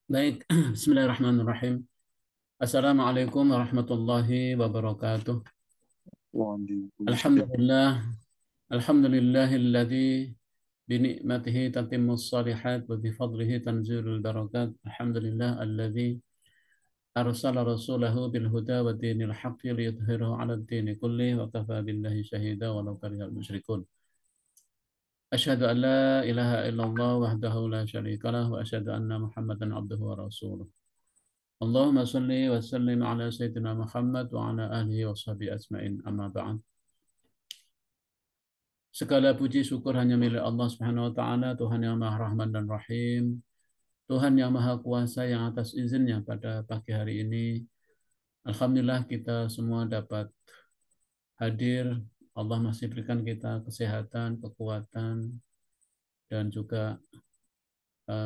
Baik, Bismillahirrahmanirrahim. Assalamualaikum warahmatullahi wabarakatuh. Waalaikumsalam. Alhamdulillah, alhamdulillahilladzi binikmatihi tatimmus salihat wa bifadlihi tanzilul barakat. Alhamdulillah alladzi arsala rasulahu bil huda wa dinil haqqi liyudhhirahu 'ala ad-dini kullih wa kafa billahi shahida walau karihal musyrikun. Asyhadu an la ilaha illallah wahdahu la syarika lah wa asyhadu anna Muhammadan abduhu wa rasuluh. Allahumma salli wa sallim ala Sayyidina Muhammad wa ala alihi wa sahbihi asma'in amma ba'd. Segala puji syukur hanya milik Allah Subhanahu wa taala, Tuhan yang Maha Rahman dan Rahim, Tuhan yang Maha Kuasa yang atas izinnya pada pagi hari ini alhamdulillah kita semua dapat hadir. Allah masih berikan kita kesehatan, kekuatan dan juga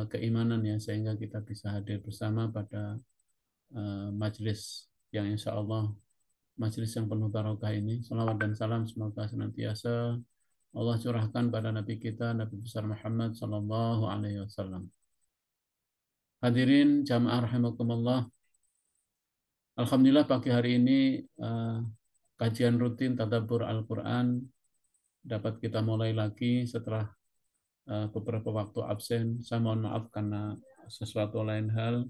keimanan ya sehingga kita bisa hadir bersama pada majelis yang insya Allah majelis yang penuh barokah ini. Salawat dan salam semoga senantiasa Allah curahkan pada Nabi kita, Nabi besar Muhammad Sallallahu Alaihi Wasallam. Hadirin jamaah rahimakumullah. Alhamdulillah pagi hari ini kajian rutin tadabbur Al-Quran dapat kita mulai lagi setelah beberapa waktu absen. Saya mohon maaf karena sesuatu lain hal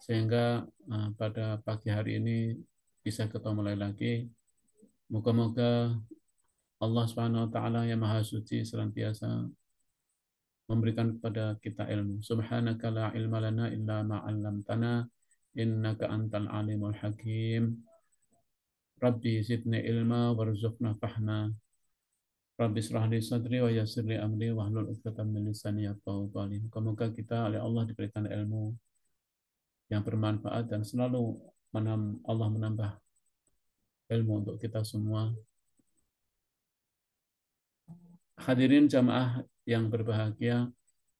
sehingga pada pagi hari ini bisa kita mulai lagi. Moga-moga Allah Subhanahu wa taala yang Maha Suci senantiasa memberikan kepada kita ilmu. Subhanaka la ilma lana illa ma 'allamtana innaka antal alimul hakim. Rabbi zidni ilma warzuqna fahma. Rabbi israh li sadri wa yassir li amri wahlul 'uqdatam min lisani yafqahu qawli. Semoga kita oleh Allah diberikan ilmu yang bermanfaat dan selalu Allah menambah ilmu untuk kita semua. Hadirin jamaah yang berbahagia,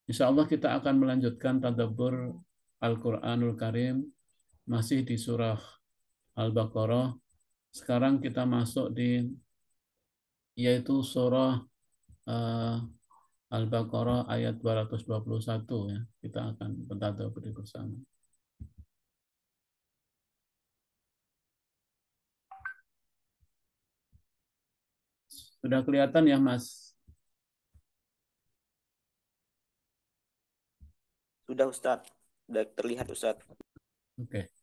insya Allah kita akan melanjutkan tadabbur Al-Quranul Karim masih di surah Al-Baqarah. Sekarang kita masuk di yaitu surah uh, Al-Baqarah ayat 221 ya. Kita akan bertadabbur bersama. Sudah kelihatan ya Mas? Sudah Ustadz, sudah terlihat Ustadz. Oke.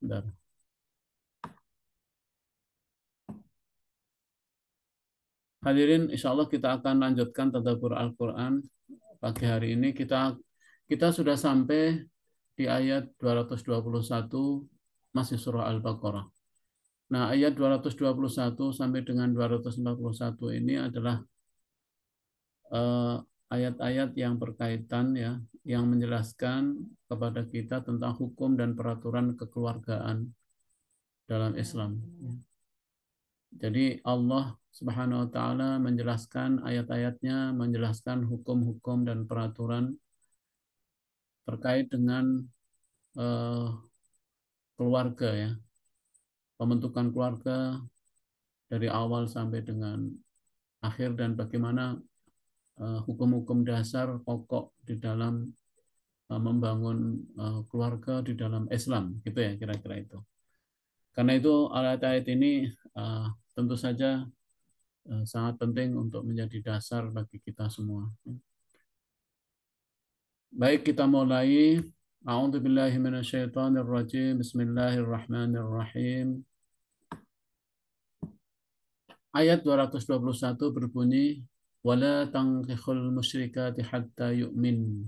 Bentar. Hadirin, insya Allah kita akan lanjutkan tadabbur Al-Quran pagi hari ini. Kita sudah sampai di ayat 221 masih surah Al-Baqarah. Nah, ayat 221 sampai dengan 241 ini adalah ayat-ayat yang berkaitan ya, yang menjelaskan kepada kita tentang hukum dan peraturan kekeluargaan dalam Islam. Jadi Allah Subhanahu wa taala menjelaskan ayat-ayatnya, menjelaskan hukum-hukum dan peraturan terkait dengan eh, keluarga ya, pembentukan keluarga dari awal sampai dengan akhir dan bagaimana hukum-hukum dasar pokok di dalam membangun keluarga di dalam Islam, gitu ya kira-kira itu. Karena itu ayat-ayat ini tentu saja sangat penting untuk menjadi dasar bagi kita semua. Baik, kita mulai. A'udzubillahi minasyaitonirrajim. Bismillahirrahmanirrahim. Ayat 221 berbunyi, "Wala tankikhul musyrikati hatta yu'min.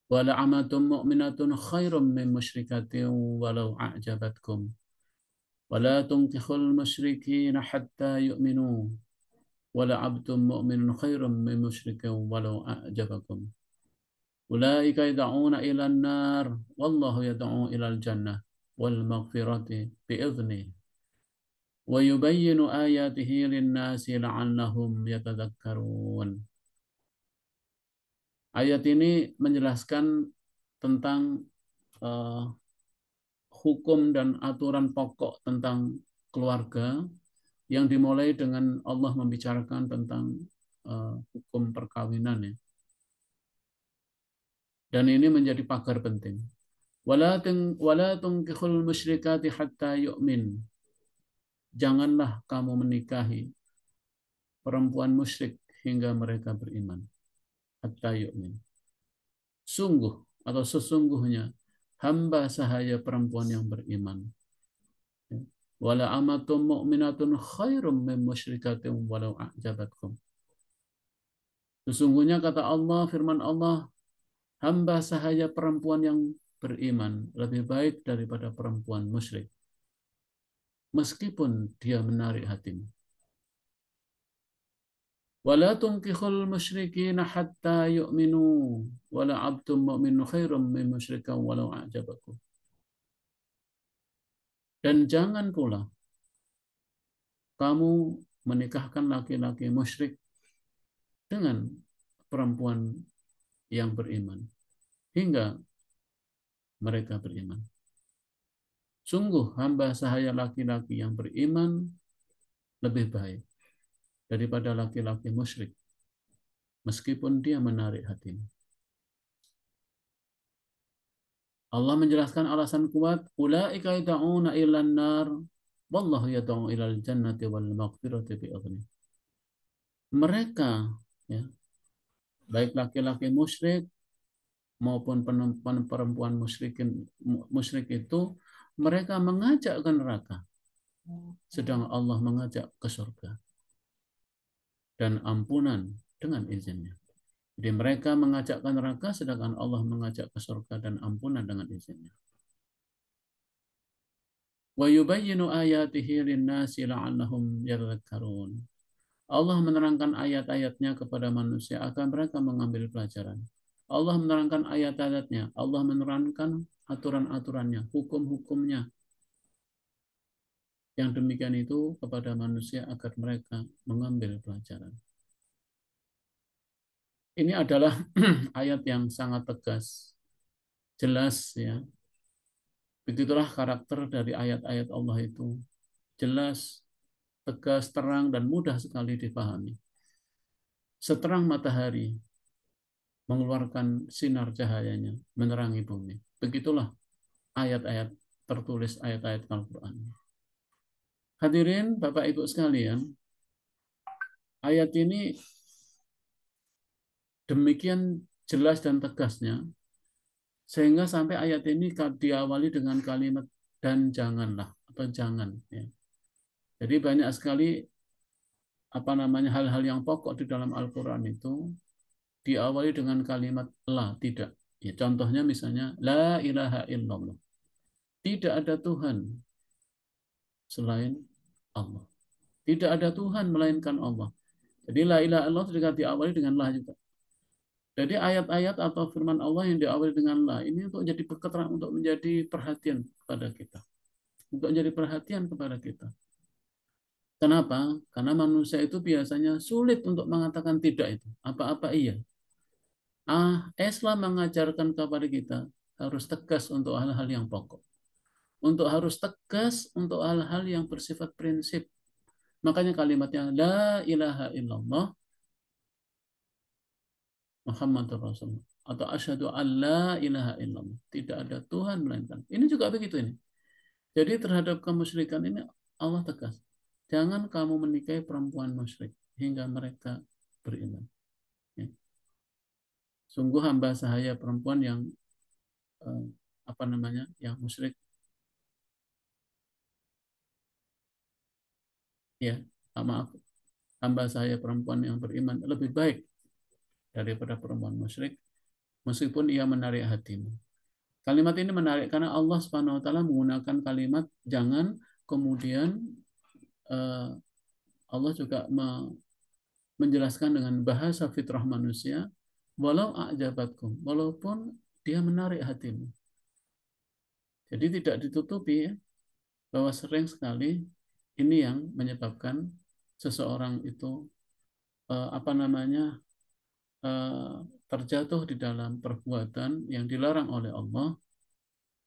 Wala amatun mu'minatun khairum min musyrikatin walau a'jabatkum. Wala tunkikhul musyrikina hatta yu'minu. Wala abdun mu'minun khairum min musyrikin walau a'jabakum. Ulaika yad'una ila an-nar wallahu yad'u ila al-jannah wal maghfirati bi'idznihi. Wa yubayyinu ayatihi lin-nasi la'allahum yatadhakkarun." Ayat ini menjelaskan tentang hukum dan aturan pokok tentang keluarga yang dimulai dengan Allah membicarakan tentang hukum perkawinan ya. Dan ini menjadi pagar penting. Wala tunkihul musyrikati hatta yu'min. Janganlah kamu menikahi perempuan musyrik hingga mereka beriman. Hatta yu'min. Sungguh atau sesungguhnya hamba sahaya perempuan yang beriman. Wala amatum mu'minatun khairum min musyrikatin walau a'jabatkum. Sesungguhnya kata Allah, firman Allah, hamba sahaya perempuan yang beriman lebih baik daripada perempuan musyrik, meskipun dia menarik hatimu. Wala tunkihul musyrikina hatta yu'minu wala abdum mu'minu khairum min musyrikan walau a'jabakum. Dan jangan pula kamu menikahkan laki-laki musyrik dengan perempuan yang beriman hingga mereka beriman. Sungguh hamba sahaya laki-laki yang beriman lebih baik daripada laki-laki musyrik, meskipun dia menarik hatimu. Allah menjelaskan alasan kuat, ulaika yad'una ilan nar wallahu yad'u ilal jannati wal maghfirati bi idzni. Mereka ya, baik laki-laki musyrik maupun perempuan musyrik itu mereka mengajak ke neraka, sedang Allah mengajak ke surga dan ampunan dengan izinnya. Jadi mereka mengajak ke neraka sedangkan Allah mengajak ke surga dan ampunan dengan izinnya. Wa yubayyinu ayatihi lin-nasi la'allahum yadhakkarun. Allah menerangkan ayat-ayatnya kepada manusia agar mereka mengambil pelajaran. Allah menerangkan ayat-ayatnya, Allah menerangkan aturan-aturannya, hukum-hukumnya. Yang demikian itu kepada manusia agar mereka mengambil pelajaran. Ini adalah ayat yang sangat tegas, jelas ya. Begitulah karakter dari ayat-ayat Allah itu. Jelas, tegas, terang, dan mudah sekali dipahami. Seterang matahari mengeluarkan sinar cahayanya, menerangi bumi. Begitulah ayat-ayat tertulis ayat-ayat Al-Quran. Hadirin Bapak Ibu sekalian, ayat ini demikian jelas dan tegasnya, sehingga sampai ayat ini diawali dengan kalimat dan janganlah atau jangan. Ya. Jadi banyak sekali hal-hal yang pokok di dalam Al-Quran itu diawali dengan kalimat la, tidak. Ya, contohnya misalnya la ilaha illallah. Tidak ada Tuhan selain Allah. Tidak ada Tuhan melainkan Allah. Jadi la ilaha illallah juga diawali dengan la juga. Jadi ayat-ayat atau firman Allah yang diawali dengan la ini untuk jadi keterangan, untuk menjadi perhatian kepada kita. Untuk menjadi perhatian kepada kita. Kenapa? Karena manusia itu biasanya sulit untuk mengatakan tidak itu. Apa-apa iya. Islam mengajarkan kepada kita harus tegas untuk hal-hal yang pokok. Untuk harus tegas untuk hal-hal yang bersifat prinsip. Makanya kalimatnya la ilaha illallah Muhammadur Rasulullah atau asyhadu an la ilaha illallah. Tidak ada Tuhan melainkan. Ini juga begitu ini. Jadi terhadap kemusyrikan ini Allah tegas. Jangan kamu menikahi perempuan musyrik hingga mereka beriman. Ya. Sungguh hamba sahaya perempuan yang yang musyrik. Ya, maaf. Hamba saya perempuan yang beriman lebih baik daripada perempuan musyrik meskipun ia menarik hatimu. Kalimat ini menarik karena Allah Subhanahu wa taala menggunakan kalimat jangan, kemudian Allah juga menjelaskan dengan bahasa fitrah manusia walau a'jabatkum, walaupun dia menarik hatimu. Jadi tidak ditutupi ya, bahwa sering sekali ini yang menyebabkan seseorang itu terjatuh di dalam perbuatan yang dilarang oleh Allah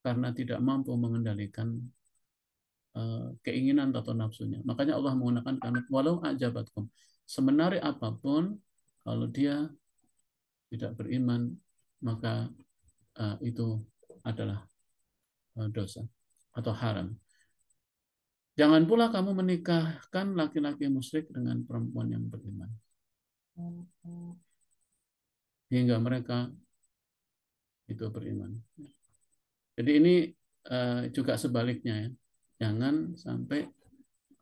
karena tidak mampu mengendalikan keinginan atau nafsunya. Makanya Allah menggunakan kalimat walau ajabatkum. Semenarik apapun, kalau dia tidak beriman, maka itu adalah dosa atau haram. Jangan pula kamu menikahkan laki-laki musyrik dengan perempuan yang beriman. Hingga mereka itu beriman. Jadi ini juga sebaliknya ya. Jangan sampai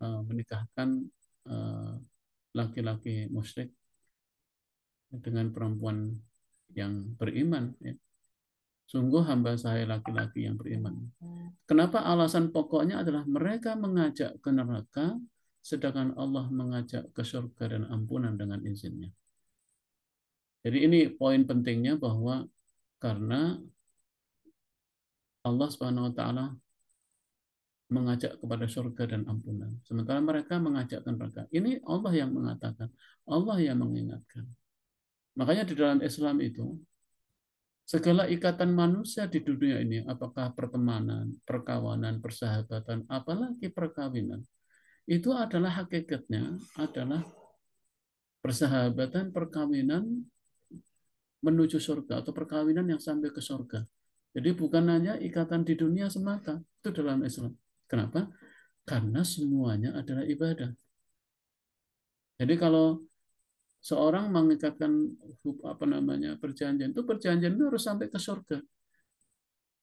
menikahkan laki-laki musyrik dengan perempuan yang beriman. Ya. Sungguh hamba saya laki-laki yang beriman. Kenapa? Alasan pokoknya adalah mereka mengajak ke neraka, sedangkan Allah mengajak ke surga dan ampunan dengan izinnya. Jadi ini poin pentingnya bahwa karena Allah Subhanahu wa taala mengajak kepada surga dan ampunan. Sementara mereka mengajak ke neraka. Ini Allah yang mengatakan, Allah yang mengingatkan. Makanya di dalam Islam itu segala ikatan manusia di dunia ini, apakah pertemanan, perkawanan, persahabatan, apalagi perkawinan, itu adalah hakikatnya adalah persahabatan, perkawinan menuju surga atau perkawinan yang sampai ke surga. Jadi bukan hanya ikatan di dunia semata, itu dalam Islam. Kenapa? Karena semuanya adalah ibadah. Jadi kalau seorang mengikatkan perjanjian itu harus sampai ke surga.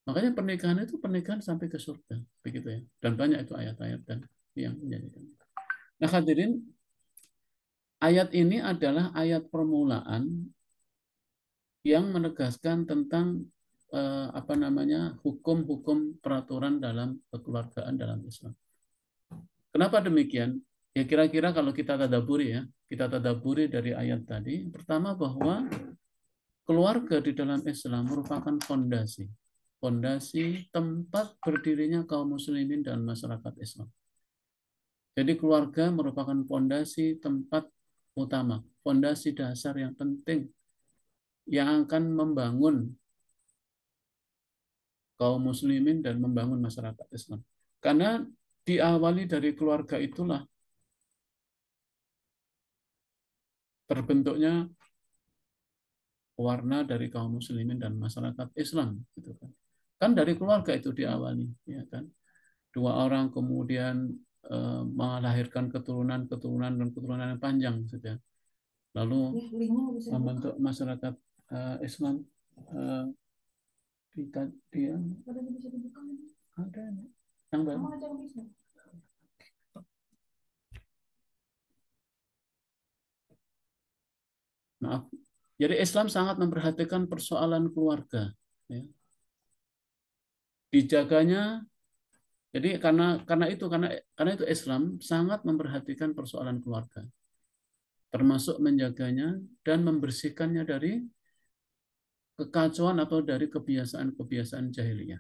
Makanya pernikahan itu pernikahan sampai ke surga, begitu ya. Dan banyak itu ayat-ayat dan yang menjadikan. Nah, hadirin, ayat ini adalah ayat permulaan yang menegaskan tentang hukum-hukum peraturan dalam kekeluargaan dalam Islam. Kenapa demikian? Ya kira-kira kalau kita tadaburi dari ayat tadi, pertama bahwa keluarga di dalam Islam merupakan fondasi tempat berdirinya kaum muslimin dan masyarakat Islam. Jadi keluarga merupakan fondasi tempat utama, fondasi dasar yang penting yang akan membangun kaum muslimin dan membangun masyarakat Islam. Karena diawali dari keluarga itulah terbentuknya warna dari kaum muslimin dan masyarakat Islam, gitu kan. Kan dari keluarga itu diawali, ya kan. Dua orang kemudian melahirkan keturunan dan keturunan yang panjang, gitu ya. Lalu membentuk masyarakat Islam dia ada yang baru. Maaf. Jadi Islam sangat memperhatikan persoalan keluarga. Ya. Dijaganya, jadi karena itu Islam sangat memperhatikan persoalan keluarga, termasuk menjaganya dan membersihkannya dari kekacauan atau dari kebiasaan-kebiasaan jahiliyah.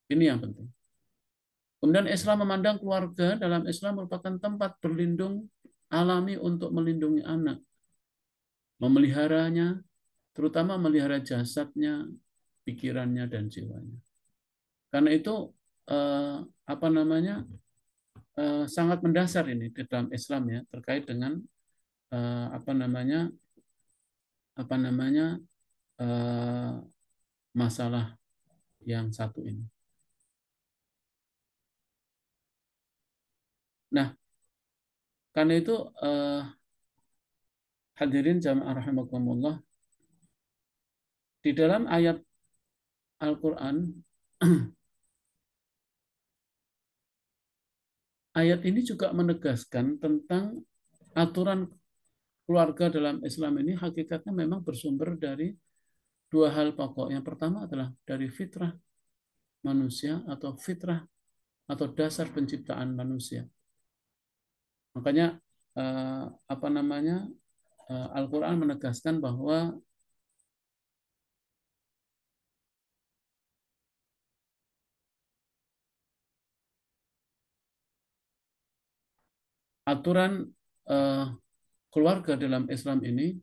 Ini yang penting. Kemudian Islam memandang keluarga dalam Islam merupakan tempat berlindung alami untuk melindungi anak, memeliharanya, terutama melihara jasadnya, pikirannya, dan jiwanya. Karena itu sangat mendasar ini di dalam Islam ya terkait dengan eh, apa namanya apa namanya masalah yang satu ini. Nah, karena itu hadirin jamaah rahimakumullah, di dalam ayat Al-Qur'an ayat ini juga menegaskan tentang aturan keluarga dalam Islam ini hakikatnya memang bersumber dari dua hal pokok. Yang pertama adalah dari fitrah manusia atau fitrah atau dasar penciptaan manusia. Makanya Al-Quran menegaskan bahwa aturan keluarga dalam Islam ini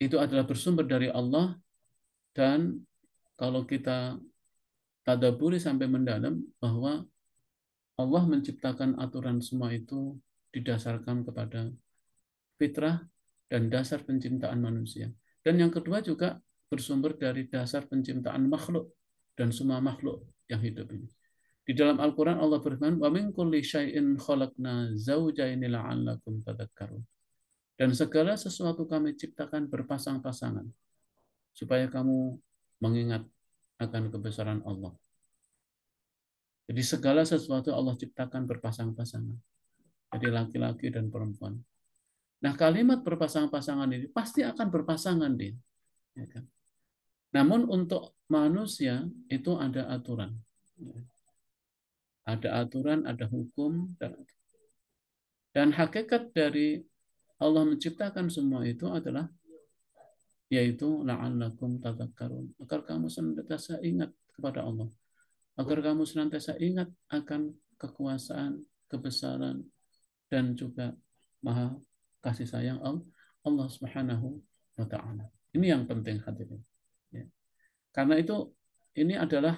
itu adalah bersumber dari Allah, dan kalau kita tadaburi sampai mendalam bahwa Allah menciptakan aturan semua itu didasarkan kepada fitrah dan dasar penciptaan manusia. Dan yang kedua juga bersumber dari dasar penciptaan makhluk dan semua makhluk yang hidup ini. Di dalam Al-Quran Allah berfirman, "Wa min kulli syai'in khalaqna zawjaini la'allakum tadhakkarun." Dan segala sesuatu kami ciptakan berpasang-pasangan supaya kamu mengingat akan kebesaran Allah. Jadi segala sesuatu Allah ciptakan berpasang-pasangan. Jadi laki-laki dan perempuan. Nah, kalimat berpasang-pasangan ini pasti akan berpasangan, Din. Ya kan? Namun untuk manusia itu ada aturan. Ada aturan, ada hukum, dan hakikat dari Allah menciptakan semua itu adalah yaitu la'allakum tadhakkarun, agar kamu senantiasa ingat kepada Allah, agar kamu senantiasa ingat akan kekuasaan, kebesaran, dan juga maha kasih sayang Allah Subhanahu wa taala. Ini yang penting hadirin. Ya. Karena itu ini adalah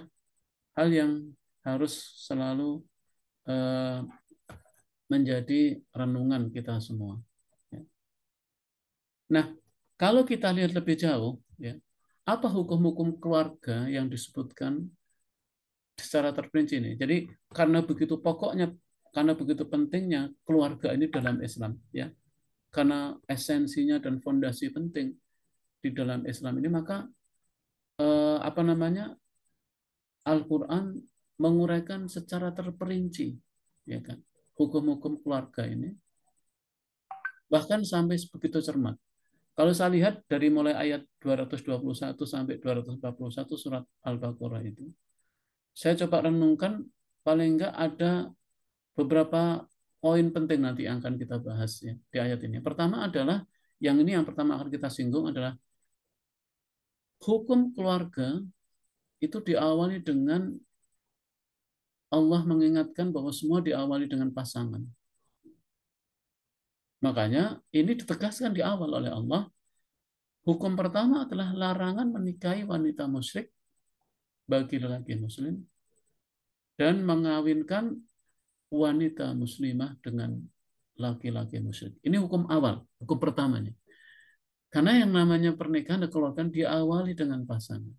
hal yang harus selalu eh, menjadi renungan kita semua. Ya. Nah, kalau kita lihat lebih jauh, ya, apa hukum-hukum keluarga yang disebutkan secara terperinci ini? Jadi karena begitu pokoknya, karena begitu pentingnya keluarga ini dalam Islam, ya, karena esensinya dan fondasi penting di dalam Islam ini, maka apa namanya, Al-Quran menguraikan secara terperinci, ya kan, hukum-hukum keluarga ini, bahkan sampai begitu cermat. Kalau saya lihat dari mulai ayat 221 sampai 241 surat Al-Baqarah itu, saya coba renungkan, paling enggak ada beberapa poin penting nanti yang akan kita bahas ya, di ayat ini. Pertama adalah, yang pertama akan kita singgung adalah hukum keluarga itu diawali dengan Allah mengingatkan bahwa semua diawali dengan pasangan. Makanya ini ditegaskan di awal oleh Allah. Hukum pertama adalah larangan menikahi wanita musyrik bagi lelaki muslim dan mengawinkan wanita muslimah dengan laki-laki musyrik. Ini hukum awal, hukum pertamanya. Karena yang namanya pernikahan dan keluarga diawali dengan pasangan.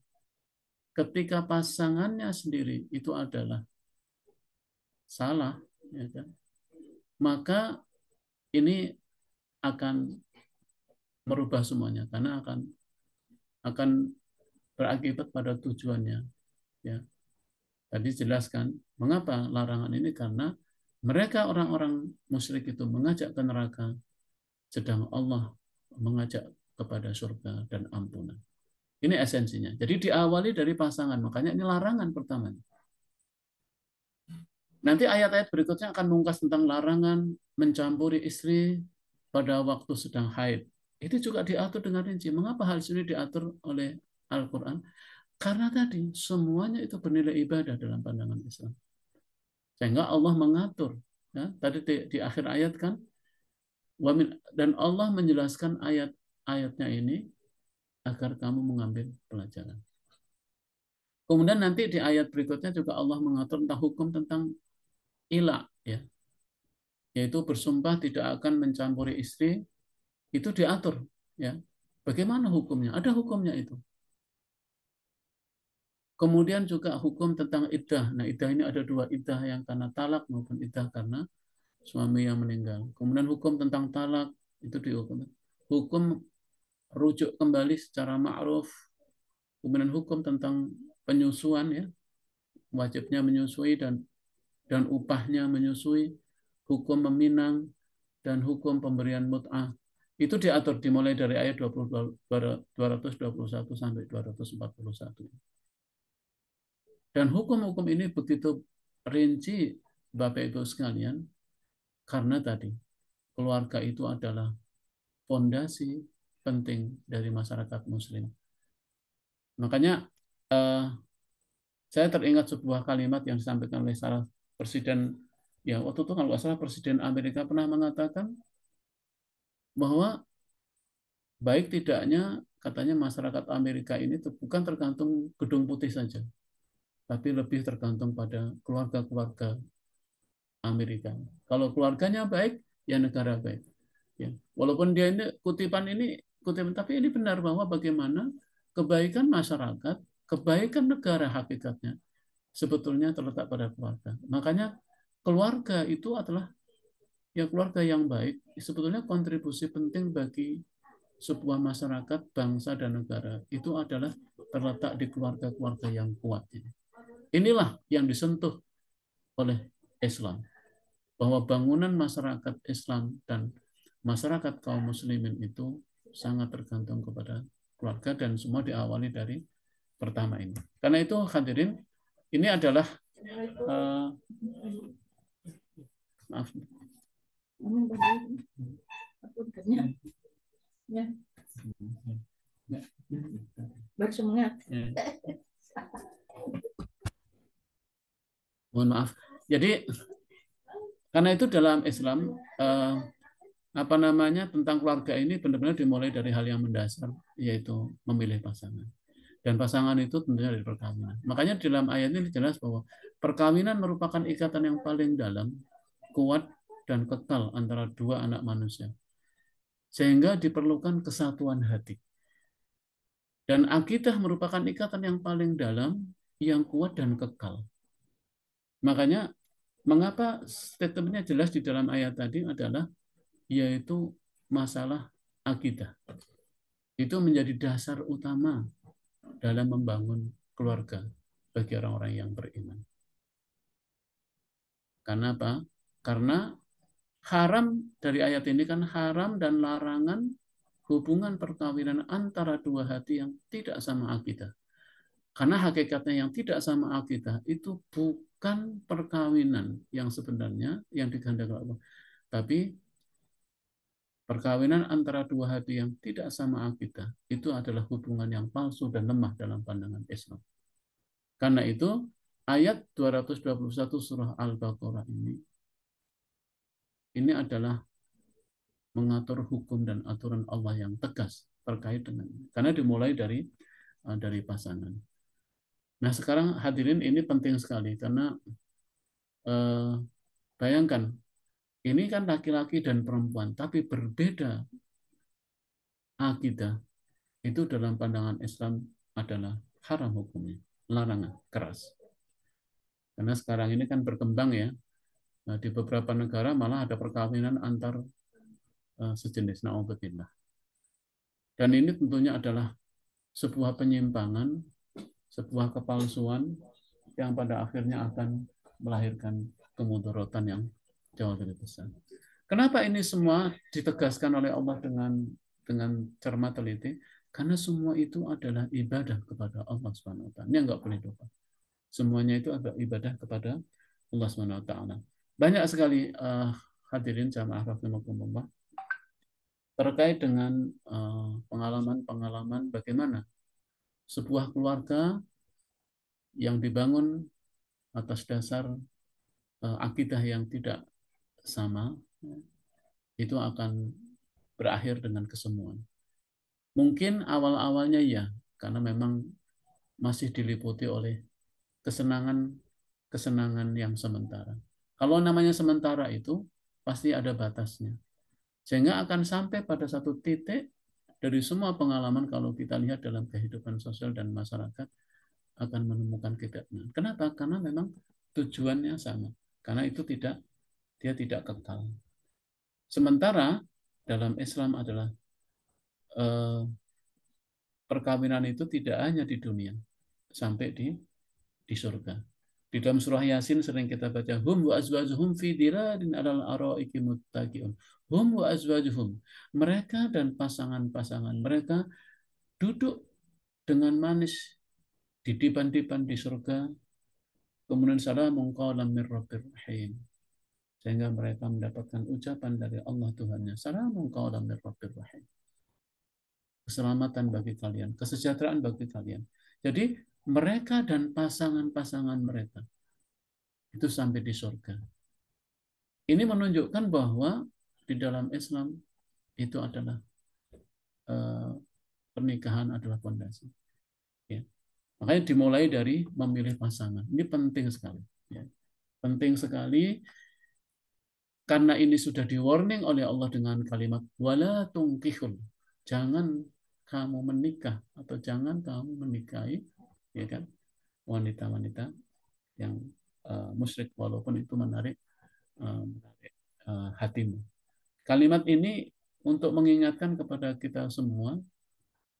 Ketika pasangannya sendiri itu adalah salah, ya kan, maka ini akan merubah semuanya karena akan berakibat pada tujuannya. Ya, tadi jelaskan mengapa larangan ini, karena mereka orang-orang musyrik itu mengajak ke neraka, sedang Allah mengajak kepada surga dan ampunan. Ini esensinya. Jadi diawali dari pasangan, makanya ini larangan pertama. Nanti ayat-ayat berikutnya akan mengungkas tentang larangan mencampuri istri pada waktu sedang haid. Itu juga diatur dengan rinci. Mengapa hal ini diatur oleh Al-Quran? Karena tadi semuanya itu bernilai ibadah dalam pandangan Islam. Sehingga Allah mengatur. Ya, tadi di akhir ayat kan, dan Allah menjelaskan ayat-ayatnya ini agar kamu mengambil pelajaran. Kemudian nanti di ayat berikutnya juga Allah mengatur tentang hukum tentang ila, ya, yaitu bersumpah tidak akan mencampuri istri. Itu diatur, ya. Bagaimana hukumnya? Ada hukumnya itu. Kemudian juga hukum tentang iddah. Nah, iddah ini ada dua, iddah yang karena talak maupun iddah karena suami yang meninggal. Kemudian hukum tentang talak itu dihukum. Hukum rujuk kembali secara ma'ruf. Kemudian hukum tentang penyusuan, ya, wajibnya menyusui dan upahnya menyusui, hukum meminang, dan hukum pemberian mut'ah. Itu diatur dimulai dari ayat 221 sampai 241. Dan hukum-hukum ini begitu rinci, Bapak Ibu sekalian, karena tadi keluarga itu adalah fondasi penting dari masyarakat Muslim. Makanya eh, saya teringat sebuah kalimat yang disampaikan oleh salah presiden, ya waktu itu kalau nggak salah Presiden Amerika pernah mengatakan bahwa baik tidaknya, katanya, masyarakat Amerika ini bukan tergantung gedung putih saja, tapi lebih tergantung pada keluarga-keluarga Amerika. Kalau keluarganya baik, ya negara baik. Ya. Walaupun dia ini kutipan, tapi ini benar bahwa bagaimana kebaikan masyarakat, kebaikan negara hakikatnya sebetulnya terletak pada keluarga. Makanya keluarga itu adalah ya keluarga yang baik sebetulnya kontribusi penting bagi sebuah masyarakat, bangsa dan negara itu adalah terletak di keluarga-keluarga yang kuat. Inilah yang disentuh oleh Islam, bahwa bangunan masyarakat Islam dan masyarakat kaum muslimin itu sangat tergantung kepada keluarga dan semua diawali dari pertama ini. Karena itu hadirin, ini adalah maaf. Bersemangat. Mohon maaf. Jadi karena itu dalam Islam apa namanya tentang keluarga ini benar-benar dimulai dari hal yang mendasar, yaitu memilih pasangan. Dan pasangan itu tentunya dari perkawinan. Makanya di dalam ayat ini jelas bahwa perkawinan merupakan ikatan yang paling dalam, kuat, dan kekal antara dua anak manusia. Sehingga diperlukan kesatuan hati. Dan akidah merupakan ikatan yang paling dalam, yang kuat dan kekal. Makanya mengapa statementnya jelas di dalam ayat tadi adalah yaitu masalah akidah. Itu menjadi dasar utama dalam membangun keluarga bagi orang-orang yang beriman. Karena apa? Karena haram dari ayat ini kan haram dan larangan hubungan perkawinan antara dua hati yang tidak sama akidah. Karena hakikatnya yang tidak sama akidah itu bukan perkawinan yang sebenarnya yang digandengkan Allah. Tapi perkawinan antara dua hati yang tidak sama akidah itu adalah hubungan yang palsu dan lemah dalam pandangan Islam. Karena itu ayat 221 surah Al-Baqarah ini adalah mengatur hukum dan aturan Allah yang tegas terkait dengan ini. Karena dimulai dari pasangan. Nah sekarang hadirin ini penting sekali karena bayangkan ini kan laki-laki dan perempuan tapi berbeda akidah itu dalam pandangan Islam adalah haram hukumnya, larangan keras. Karena sekarang ini kan berkembang ya, nah, di beberapa negara malah ada perkawinan antar sejenis, na'udzubillah. Dan ini tentunya adalah sebuah penyimpangan, sebuah kepalsuan yang pada akhirnya akan melahirkan kemudaratan yang jauh lebih besar. Kenapa ini semua ditegaskan oleh Allah dengan cermat teliti? Karena semua itu adalah ibadah kepada Allah Subhanahu wa taala. Ini enggak boleh lupa. Semuanya itu adalah ibadah kepada Allah Subhanahu wa taala. Banyak sekali hadirin jamaah rahimakumullah terkait dengan pengalaman-pengalaman bagaimana sebuah keluarga yang dibangun atas dasar akidah yang tidak sama itu akan berakhir dengan kesemuan. Mungkin awal-awalnya ya, karena memang masih diliputi oleh kesenangan yang sementara. Kalau namanya sementara itu pasti ada batasnya. Sehingga akan sampai pada satu titik dari semua pengalaman kalau kita lihat dalam kehidupan sosial dan masyarakat akan menemukan kegagalan. Kenapa? Karena memang tujuannya sama. Karena itu dia tidak kekal. Sementara dalam Islam adalah perkawinan itu tidak hanya di dunia, sampai di surga. Di dalam surah Yasin sering kita baca hum wa azwajuhum fi diradin alal araiki muttaqiun. Hum wa azwajuhum. Mereka dan pasangan-pasangan mereka duduk dengan manis di dipan-dipan di surga. Kemudian salamun qawlan min rabbir rahim. Sehingga mereka mendapatkan ucapan dari Allah Tuhannya. Salamun qawlan min rabbir rahim. Keselamatan bagi kalian, kesejahteraan bagi kalian. Jadi mereka dan pasangan-pasangan mereka itu sampai di surga. Ini menunjukkan bahwa di dalam Islam itu adalah pernikahan adalah fondasi. Ya. Makanya dimulai dari memilih pasangan. Ini penting sekali. Ya. Penting sekali karena ini sudah di warning oleh Allah dengan kalimat wala tungkihul. Jangan kamu menikah atau jangan kamu menikahi, ya kan, wanita-wanita yang musyrik walaupun itu menarik hatimu. Kalimat ini untuk mengingatkan kepada kita semua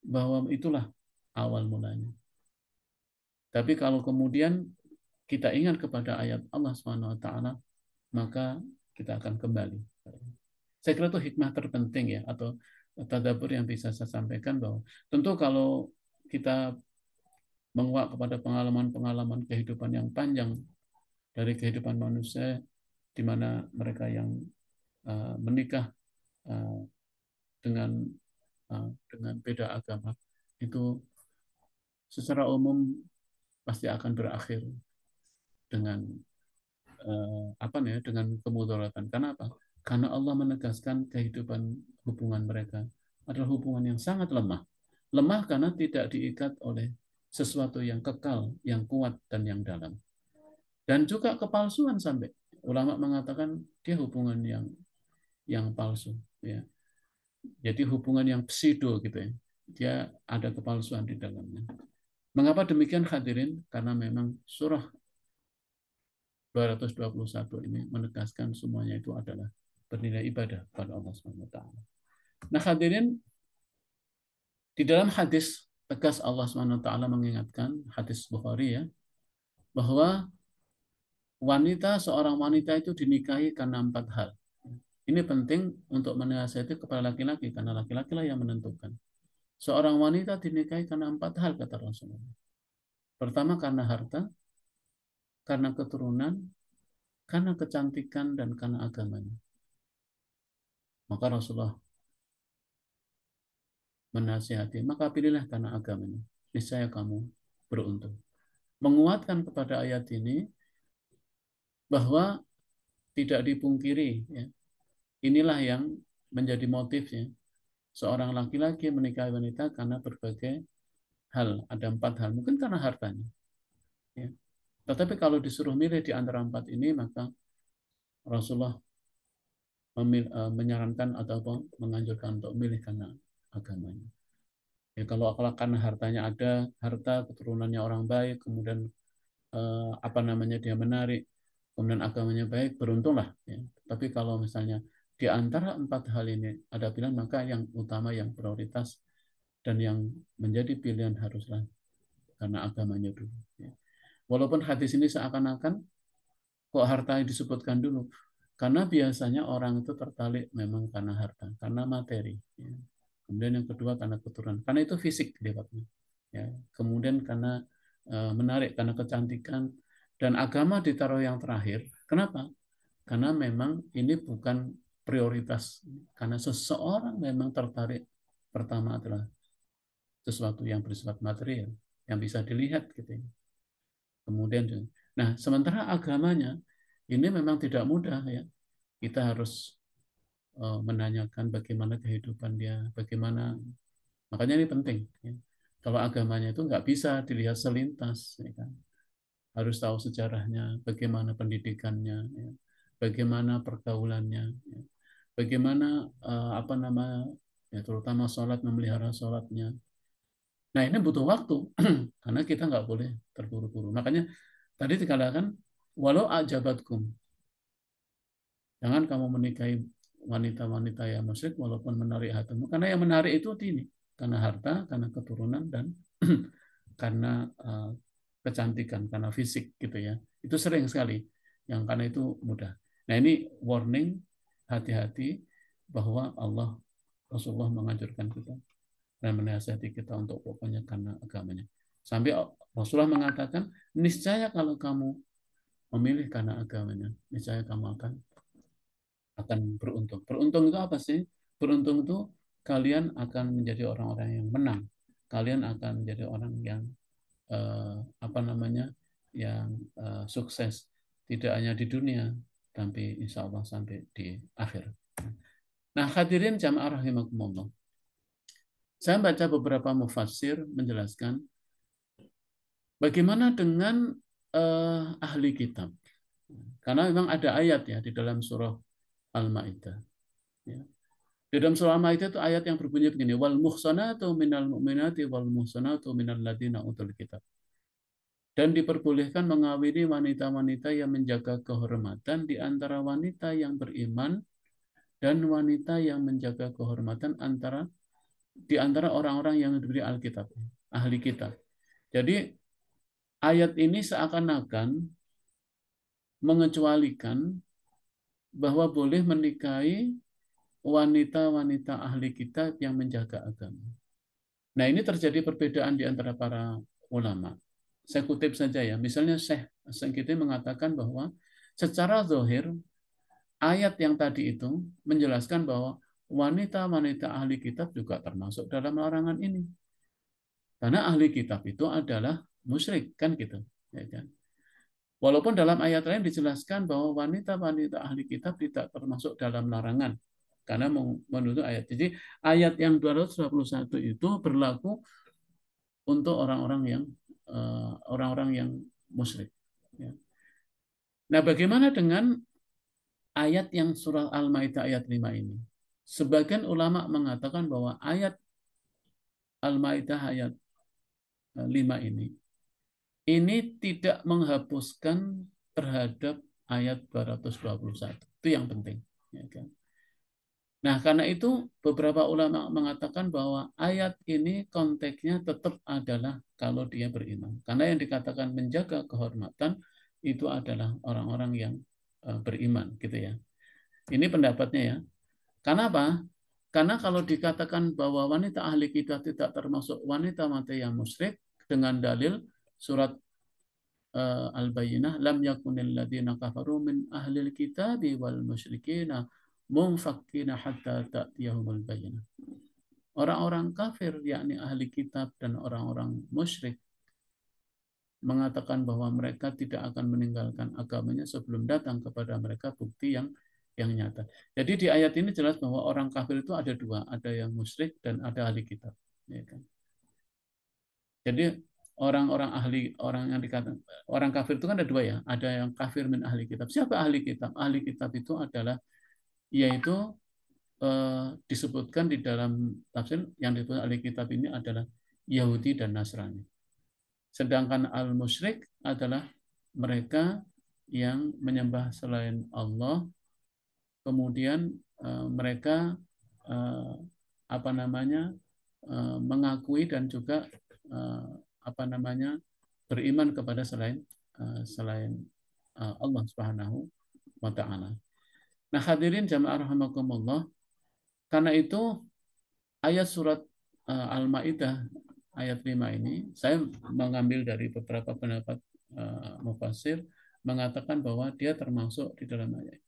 bahwa itulah awal mulanya. Tapi kalau kemudian kita ingat kepada ayat Allah Subhanahu wa taala, maka kita akan kembali. Saya kira itu hikmah terpenting ya, atau tadabbur yang bisa saya sampaikan, bahwa tentu kalau kita menguak kepada pengalaman-pengalaman kehidupan yang panjang dari kehidupan manusia, di mana mereka yang menikah uh, dengan beda agama, itu secara umum pasti akan berakhir dengan apa nih, dengan kemudaratan. Karena apa? Karena Allah menegaskan kehidupan hubungan mereka adalah hubungan yang sangat lemah. Lemah karena tidak diikat oleh sesuatu yang kekal, yang kuat dan yang dalam. Dan juga kepalsuan, sampai ulama mengatakan dia hubungan yang palsu, ya. Jadi hubungan yang pseudo gitu ya. Dia ada kepalsuan di dalamnya. Mengapa demikian hadirin? Karena memang surah 221 ini menegaskan semuanya itu adalah bernilai ibadah pada Allah Subhanahu wa taala. Nah, hadirin, di dalam hadis tegas Allah Subhanahu wa taala mengingatkan, hadis Bukhari ya, bahwa seorang wanita itu dinikahi karena 4 hal. Ini penting untuk menasihati kepada laki-laki karena laki-laki lah yang menentukan. Seorang wanita dinikahi karena 4 hal kata Rasulullah. Pertama karena harta, karena keturunan, karena kecantikan, dan karena agamanya. Maka Rasulullah menasihati, maka pilihlah karena agamanya. Niscaya kamu beruntung. Menguatkan kepada ayat ini bahwa tidak dipungkiri, ya, inilah yang menjadi motifnya. Seorang laki-laki menikahi wanita karena berbagai hal. Ada 4 hal. Mungkin karena hartanya. Ya. Tetapi kalau disuruh milih di antara 4 ini, maka Rasulullah menyarankan atau menganjurkan untuk memilih karena agamanya. Ya, kalau karena hartanya ada, harta, keturunannya orang baik, kemudian apa namanya, dia menarik, kemudian agamanya baik, beruntunglah. Ya. Tapi kalau misalnya di antara 4 hal ini ada pilihan, maka yang utama, yang prioritas, dan yang menjadi pilihan haruslah karena agamanya dulu. Ya. Walaupun hadis ini seakan-akan kok harta disebutkan dulu, karena biasanya orang itu tertarik memang karena harta, karena materi. Ya. Kemudian yang kedua karena keturunan, karena itu fisik dapatnya. Ya. Kemudian karena menarik, karena kecantikan, dan agama ditaruh yang terakhir. Kenapa? Karena memang ini bukan prioritas. Karena seseorang memang tertarik pertama adalah sesuatu yang bersifat material, yang bisa dilihat gitu. Kemudian, nah sementara agamanya ini memang tidak mudah ya. Kita harus menanyakan bagaimana kehidupan dia, bagaimana, makanya ini penting. Ya. Kalau agamanya itu nggak bisa dilihat selintas, ya kan? Harus tahu sejarahnya, bagaimana pendidikannya, ya, bagaimana pergaulannya, ya, bagaimana apa nama, ya, terutama sholat, memelihara sholatnya. Nah ini butuh waktu karena kita nggak boleh terburu-buru. Makanya tadi dikatakan walau ajabatkum, jangan kamu menikahi wanita-wanita yang musyrik walaupun menarik hatimu, karena yang menarik itu ini karena harta, karena keturunan, dan karena kecantikan, karena fisik gitu ya. Itu sering sekali yang karena itu mudah. Nah ini warning, hati-hati bahwa Rasulullah mengajarkan kita dan menasihati kita untuk pokoknya karena agamanya. Sampai Rasulullah mengatakan, niscaya kalau kamu memilih karena agamanya, niscaya kamu akan beruntung. Beruntung itu apa sih? Beruntung itu kalian akan menjadi orang-orang yang menang. Kalian akan menjadi orang yang apa namanya, yang sukses, tidak hanya di dunia, tapi insya Allah sampai di akhir. Nah, hadirin jamaah rahimakumullah. Saya baca beberapa mufassir menjelaskan Bagaimana dengan ahli kitab? Karena memang ada ayat ya di dalam surah Al-Maidah. Ya. Di dalam surah Al-Maidah itu ayat yang berbunyi begini, wal muhsanatu minal mu'minati wal muhsanatu minal ladina utul kitab. Dan diperbolehkan mengawini wanita-wanita yang menjaga kehormatan di antara wanita yang beriman dan wanita yang menjaga kehormatan di antara orang-orang yang diberi Alkitab, ahli kitab. Jadi ayat ini seakan-akan mengecualikan bahwa boleh menikahi wanita-wanita ahli kitab yang menjaga agama. Nah, ini terjadi perbedaan di antara para ulama. Saya kutip saja ya. Misalnya Syekh Sengkiti mengatakan bahwa secara zahir ayat yang tadi itu menjelaskan bahwa wanita-wanita ahli kitab juga termasuk dalam larangan ini. Karena ahli kitab itu adalah musyrik, kan gitu. Ya kan? Walaupun dalam ayat lain dijelaskan bahwa wanita-wanita ahli kitab tidak termasuk dalam larangan. Karena menurut ayat. Jadi ayat yang 221 itu berlaku untuk orang-orang yang musyrik. Ya. Nah, bagaimana dengan ayat yang surah Al-Maidah ayat 5 ini? Sebagian ulama mengatakan bahwa ayat Al-Maidah ayat 5 ini tidak menghapuskan terhadap ayat 221. Itu yang penting. Ya kan? Nah, karena itu beberapa ulama mengatakan bahwa ayat ini konteksnya tetap adalah kalau dia beriman. Karena yang dikatakan menjaga kehormatan itu adalah orang-orang yang beriman, gitu ya. Ini pendapatnya ya. Kenapa? Karena kalau dikatakan bahwa wanita ahli kitab tidak termasuk wanita-wanita yang musyrik dengan dalil surat Al-Bayyinah, lam yakunil ladzina kafaru min ahlil kitabi wal musyrikina munfakkina hatta ta'tiyahumul bayyinah. Orang-orang kafir, yakni ahli kitab dan orang-orang musyrik, mengatakan bahwa mereka tidak akan meninggalkan agamanya sebelum datang kepada mereka bukti yang nyata. Jadi di ayat ini jelas bahwa orang kafir itu ada dua, ada yang musyrik dan ada ahli kitab. Ya kan? Jadi orang-orang ahli orang yang dikatakan orang kafir itu kan ada dua ya, ada yang kafir min ahli kitab. Siapa ahli kitab? Ahli kitab itu adalah yaitu disebutkan di dalam tafsir yang disebut ahli kitab ini adalah Yahudi dan Nasrani. Sedangkan al-musyrik adalah mereka yang menyembah selain Allah, kemudian mereka eh, apa namanya mengakui dan juga apa namanya beriman kepada selain Allah Subhanahu wa taala. Nah, hadirin jamaah rahimakumullah, karena itu ayat surat Al-Maidah ayat 5 ini saya mengambil dari beberapa pendapat mufassir mengatakan bahwa dia termasuk di dalam ayat.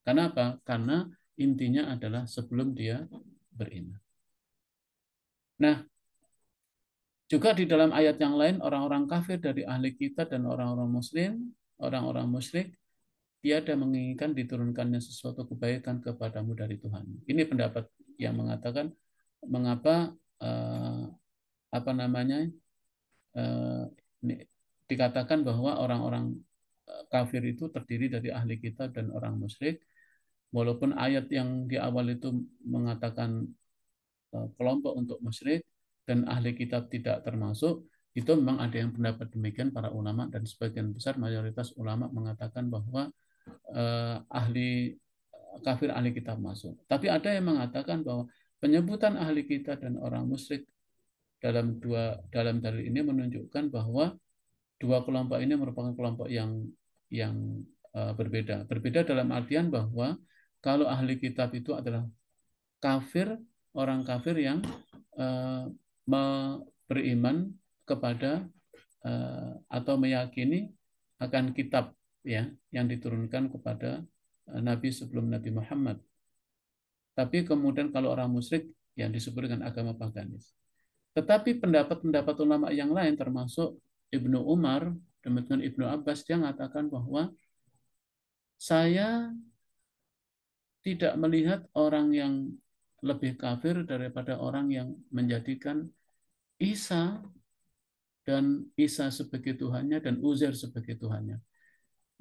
Kenapa? Karena intinya adalah sebelum dia beriman. Nah, juga di dalam ayat yang lain orang-orang kafir dari ahli kitab dan orang-orang muslim, orang-orang musyrik tiada menginginkan diturunkannya sesuatu kebaikan kepadamu dari Tuhan. Ini pendapat yang mengatakan mengapa apa namanya dikatakan bahwa orang-orang kafir itu terdiri dari ahli kitab dan orang musyrik, walaupun ayat yang di awal itu mengatakan kelompok untuk musyrik dan ahli kitab tidak termasuk, itu memang ada yang pendapat demikian para ulama dan sebagian besar mayoritas ulama mengatakan bahwa ahli kafir ahli kitab masuk. Tapi ada yang mengatakan bahwa penyebutan ahli kitab dan orang musyrik dalam dalil ini menunjukkan bahwa dua kelompok ini merupakan kelompok yang berbeda. Berbeda dalam artian bahwa kalau ahli kitab itu adalah kafir, orang kafir yang beriman kepada atau meyakini akan kitab ya yang diturunkan kepada Nabi sebelum Nabi Muhammad. Tapi kemudian kalau orang musyrik yang disebut dengan agama paganis. Tetapi pendapat-pendapat ulama yang lain termasuk Ibnu Umar, demikian Ibnu Abbas, dia mengatakan bahwa saya tidak melihat orang yang lebih kafir daripada orang yang menjadikan Isa dan Isa sebagai Tuhannya dan Uzair sebagai Tuhannya.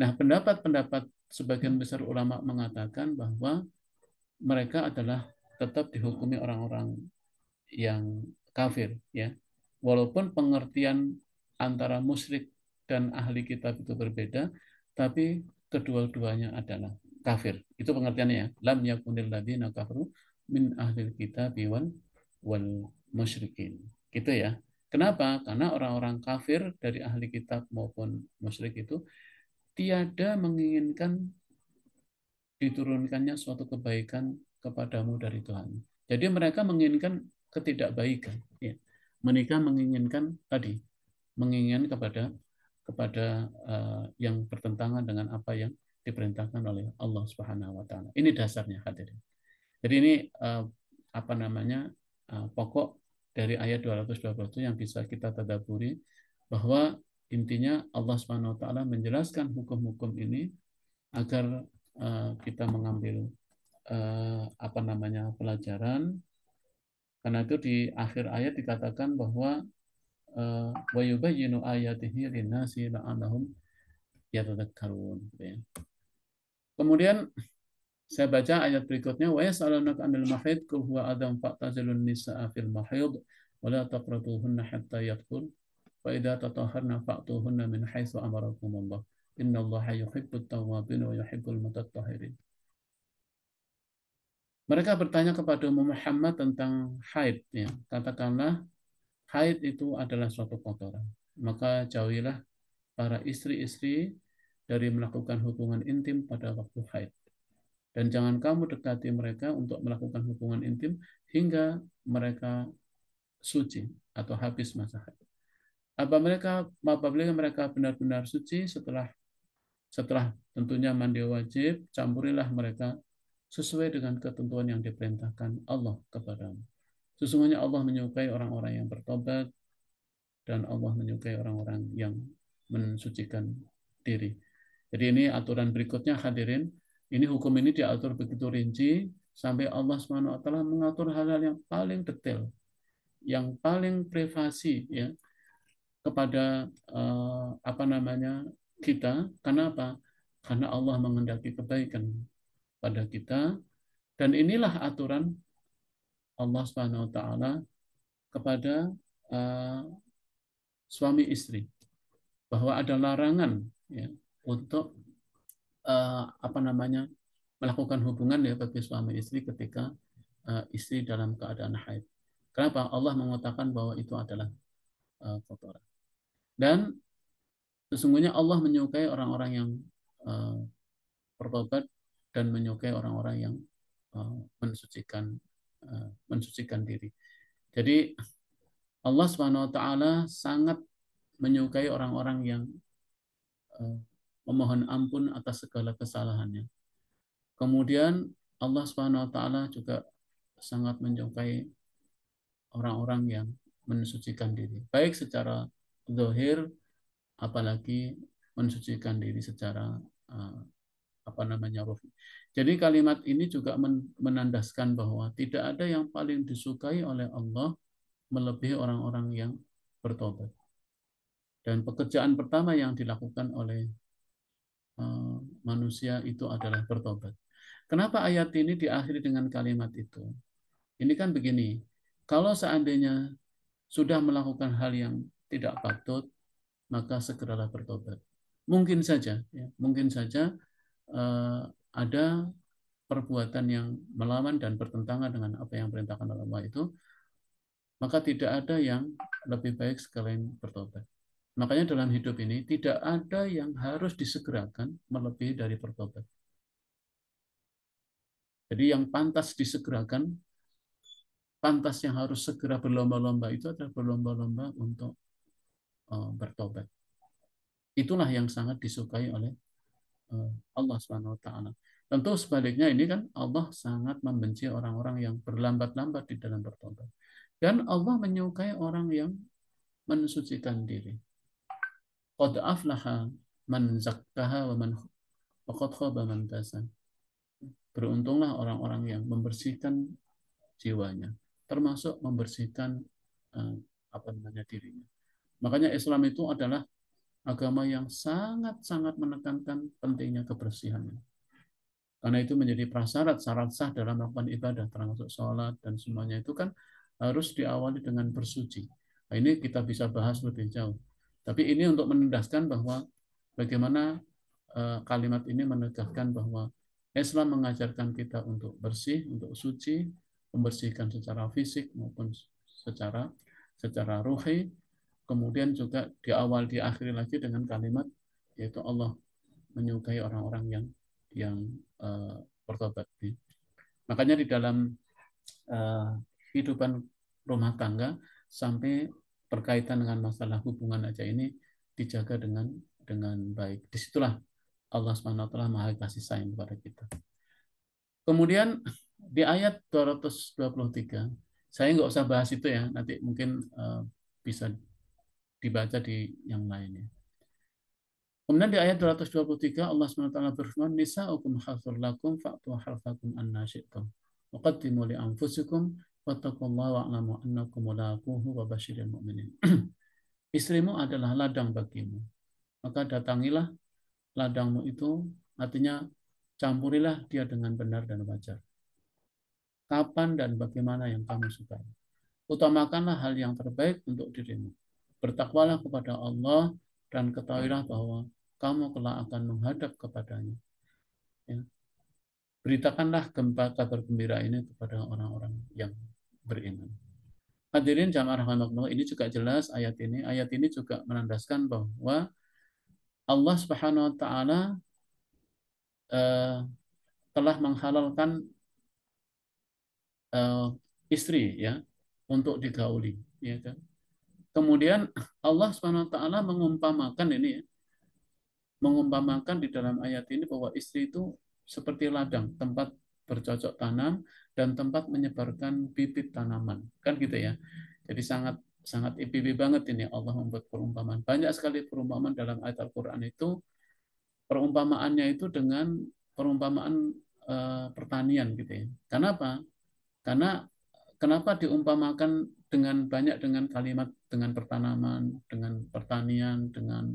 Nah, pendapat-pendapat sebagian besar ulama mengatakan bahwa mereka adalah tetap dihukumi orang-orang yang kafir, ya. Walaupun pengertian antara musyrik dan ahli kitab itu berbeda, tapi kedua-duanya adalah kafir. Itu pengertiannya ya. Lam yakunil ladzina kafaru min ahli kitab wal musyrikin. Gitu ya. Kenapa? Karena orang-orang kafir dari ahli kitab maupun musyrik itu tiada menginginkan diturunkannya suatu kebaikan kepadamu dari Tuhan. Jadi mereka menginginkan ketidakbaikan. Ya. Mereka menginginkan tadi, menginginkan kepada yang bertentangan dengan apa yang diperintahkan oleh Allah Subhanahu Wa Taala. Ini dasarnya hadirin. Jadi ini apa namanya pokok dari ayat 220 itu yang bisa kita tadaburi bahwa intinya Allah Subhanahu Wa Taala menjelaskan hukum-hukum ini agar kita mengambil apa namanya pelajaran, karena itu di akhir ayat dikatakan bahwa wa yubayyinu ayatihi linnasi la'allahum yatadzakkarun, gitu ya. Kemudian saya baca ayat berikutnya, wa yas'alunaka 'anil mahid qul huwa adam fa'tazilun nisaa fil mahid wa la taqrabuhunna hatta yatahhur fa idza tatahharna fa'tuhunna min haitsu amarakumullah innallaha yuhibbut tawwabin wa yuhibbul mutatahhirin. Mereka bertanya kepada Muhammad tentang haid, ya. Katakanlah haid itu adalah suatu kotoran. Maka jauhilah para istri-istri dari melakukan hubungan intim pada waktu haid. Dan jangan kamu dekati mereka untuk melakukan hubungan intim hingga mereka suci atau habis masa haid. Apabila mereka benar-benar suci setelah tentunya mandi wajib, campurilah mereka sesuai dengan ketentuan yang diperintahkan Allah kepadamu. Sesungguhnya Allah menyukai orang-orang yang bertobat dan Allah menyukai orang-orang yang mensucikan diri. Jadi ini aturan berikutnya hadirin. Ini hukum ini diatur begitu rinci sampai Allah SWT mengatur hal-hal yang paling detail, yang paling privasi ya kepada apa namanya kita. Karena apa? Karena Allah menghendaki kebaikan pada kita dan inilah aturan Allah SWT kepada suami istri bahwa ada larangan ya untuk apa namanya melakukan hubungan ya bagi suami istri ketika istri dalam keadaan haid. Kenapa? Allah mengatakan bahwa itu adalah kotoran. Dan sesungguhnya Allah menyukai orang-orang yang bertobat dan menyukai orang-orang yang mensucikan diri. Jadi Allah Subhanahu wa taala sangat menyukai orang-orang yang memohon ampun atas segala kesalahannya. Kemudian Allah Subhanahu wa taala juga sangat menyukai orang-orang yang mensucikan diri, baik secara zahir apalagi mensucikan diri secara apa namanya ruh. Jadi kalimat ini juga menandaskan bahwa tidak ada yang paling disukai oleh Allah melebihi orang-orang yang bertobat. Dan pekerjaan pertama yang dilakukan oleh manusia itu adalah bertobat. Kenapa ayat ini diakhiri dengan kalimat itu? Ini kan begini, kalau seandainya sudah melakukan hal yang tidak patut, maka segeralah bertobat. Mungkin saja, ya, mungkin saja ada perbuatan yang melawan dan bertentangan dengan apa yang perintahkan oleh Allah itu, maka tidak ada yang lebih baik sekalian bertobat. Makanya dalam hidup ini tidak ada yang harus disegerakan melebihi dari bertobat. Jadi yang pantas disegerakan, pantas yang harus segera berlomba-lomba itu adalah berlomba-lomba untuk bertobat. Itulah yang sangat disukai oleh Allah Subhanahu wa taala. Tentu sebaliknya ini kan Allah sangat membenci orang-orang yang berlambat-lambat di dalam bertobat. Dan Allah menyukai orang yang mensucikan diri. Qad aflaha man zakkaha wa man faqad khaba man dasana. Beruntunglah orang-orang yang membersihkan jiwanya, termasuk membersihkan apa namanya dirinya. Makanya Islam itu adalah agama yang sangat-sangat menekankan pentingnya kebersihan. Karena itu menjadi prasyarat syarat sah dalam melakukan ibadah, termasuk sholat dan semuanya itu kan harus diawali dengan bersuci. Nah, ini kita bisa bahas lebih jauh. Tapi ini untuk menendaskan bahwa bagaimana kalimat ini menegaskan bahwa Islam mengajarkan kita untuk bersih, untuk suci, membersihkan secara fisik maupun secara ruhi. Kemudian juga di awal diakhiri lagi dengan kalimat yaitu Allah menyukai orang-orang yang bertobat. Makanya di dalam uh, kehidupan rumah tangga sampai berkaitan dengan masalah hubungan aja ini dijaga dengan baik. Disitulah Allah Subhanahu wa taala Maha kasih sayang kepada kita. Kemudian di ayat 223, saya nggak usah bahas itu ya, nanti mungkin bisa dibaca di yang lainnya. Kemudian di ayat 223 Allah SWT berfirman, Nisa'ukum harthul lakum fa'tu harthakum anna syi'tum. Wa qaddimu li anfusikum wattaqullaha wa'lamu annakum mulaquhu wa basyiril mu'minin. Istrimu adalah ladang bagimu. Maka datangilah ladangmu itu, artinya campurilah dia dengan benar dan wajar. Kapan dan bagaimana yang kamu sukai. Utamakanlah hal yang terbaik untuk dirimu. Bertakwalah kepada Allah dan ketahuilah bahwa kamu kelak akan menghadap kepadanya. Ya. Beritakanlah kabar gembira ini kepada orang-orang yang beriman. Hadirin jamaah rahimakumullah, ini juga jelas ayat ini. Ayat ini juga menandaskan bahwa Allah Subhanahu wa taala telah menghalalkan istri ya untuk digauli, ya kan? Kemudian Allah Subhanahu wa taala mengumpamakan ini ya, mengumpamakan di dalam ayat ini bahwa istri itu seperti ladang, tempat bercocok tanam dan tempat menyebarkan bibit tanaman. Kan gitu ya. Jadi sangat sangat IPB banget ini Allah membuat perumpamaan. Banyak sekali perumpamaan dalam ayat Al-Qur'an itu. Perumpamaannya itu dengan perumpamaan pertanian gitu ya. Kenapa? Karena kenapa diumpamakan dengan banyak dengan kalimat dengan pertanaman, dengan pertanian, dengan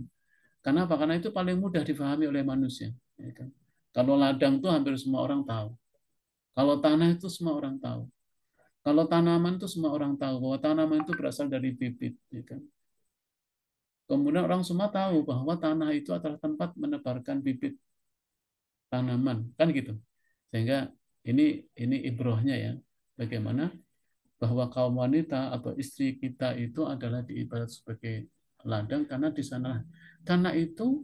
kenapa? Karena itu paling mudah difahami oleh manusia. Ya kan? Kalau ladang itu hampir semua orang tahu. Kalau tanah itu semua orang tahu. Kalau tanaman itu semua orang tahu bahwa tanaman itu berasal dari bibit. Ya kan? Kemudian orang semua tahu bahwa tanah itu adalah tempat menebarkan bibit tanaman, kan gitu. Sehingga ini ibrohnya ya, bagaimana bahwa kaum wanita atau istri kita itu adalah diibarat sebagai ladang karena di sana karena itu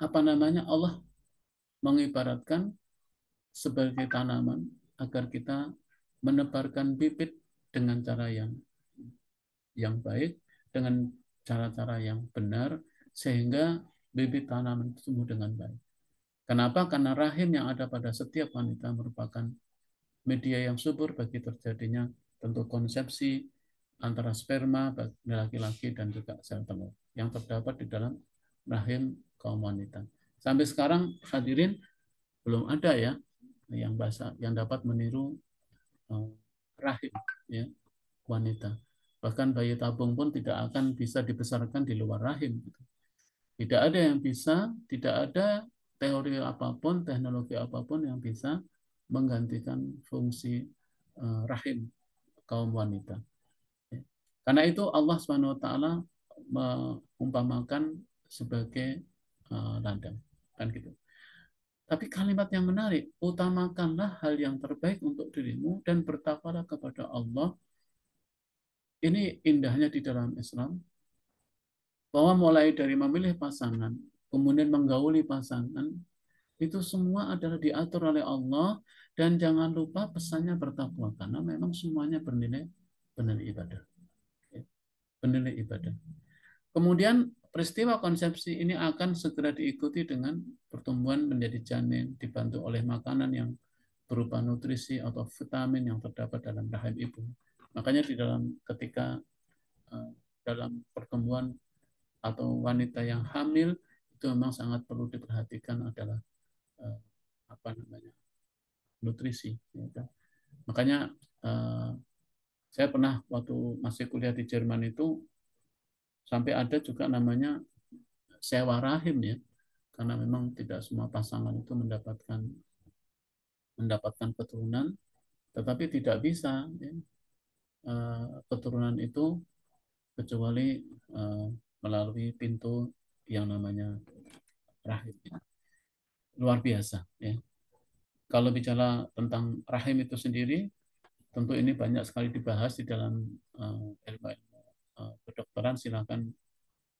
apa namanya Allah mengibaratkan sebagai tanaman agar kita menebarkan bibit dengan cara yang baik, dengan cara-cara yang benar, sehingga bibit tanaman itu tumbuh dengan baik. Kenapa? Karena rahim yang ada pada setiap wanita merupakan media yang subur bagi terjadinya tentu konsepsi antara sperma bagi laki-laki dan juga sel telur yang terdapat di dalam rahim kaum wanita. Sampai sekarang hadirin belum ada ya yang dapat meniru rahim ya wanita. Bahkan bayi tabung pun tidak akan bisa dibesarkan di luar rahim. Tidak ada yang bisa, tidak ada teori apapun, teknologi apapun yang bisa menggantikan fungsi rahim kaum wanita. Karena itu Allah Subhanahu wa taala mengumpamakan sebagai ladang, kan gitu. Tapi kalimat yang menarik, utamakanlah hal yang terbaik untuk dirimu dan bertakwalah kepada Allah. Ini indahnya di dalam Islam, bahwa mulai dari memilih pasangan, kemudian menggauli pasangan, itu semua adalah diatur oleh Allah dan jangan lupa pesannya bertakwa karena memang semuanya bernilai ibadah. Bernilai ibadah. Kemudian peristiwa konsepsi ini akan segera diikuti dengan pertumbuhan menjadi janin dibantu oleh makanan yang berupa nutrisi atau vitamin yang terdapat dalam rahim ibu. Makanya di dalam ketika dalam pertumbuhan atau wanita yang hamil itu memang sangat perlu diperhatikan adalah apa namanya nutrisi. Ya kan? Makanya saya pernah waktu masih kuliah di Jerman itu Sampai ada juga namanya sewa rahim ya, karena memang tidak semua pasangan itu mendapatkan keturunan, tetapi tidak bisa ya, keturunan itu kecuali melalui pintu yang namanya rahim. Luar biasa ya. Kalau bicara tentang rahim itu sendiri, tentu ini banyak sekali dibahas di dalam ilmu kedokteran. Silakan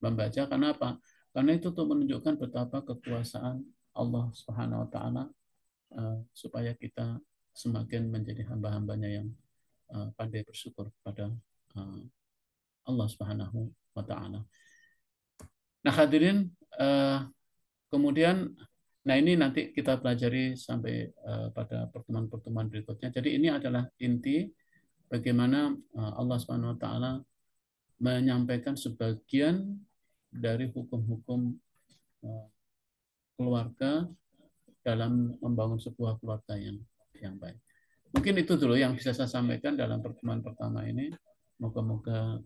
membaca. Karena apa? Karena itu untuk menunjukkan betapa kekuasaan Allah Subhanahu Wa Taala, supaya kita semakin menjadi hamba-hambanya yang pandai bersyukur kepada Allah Subhanahu Wa Taala. Nah hadirin, kemudian, nah ini nanti kita pelajari sampai pada pertemuan-pertemuan berikutnya. Jadi ini adalah inti bagaimana Allah Subhanahu Wa Taala menyampaikan sebagian dari hukum-hukum keluarga dalam membangun sebuah keluarga yang baik. Mungkin itu dulu yang bisa saya sampaikan dalam pertemuan pertama ini. Moga-moga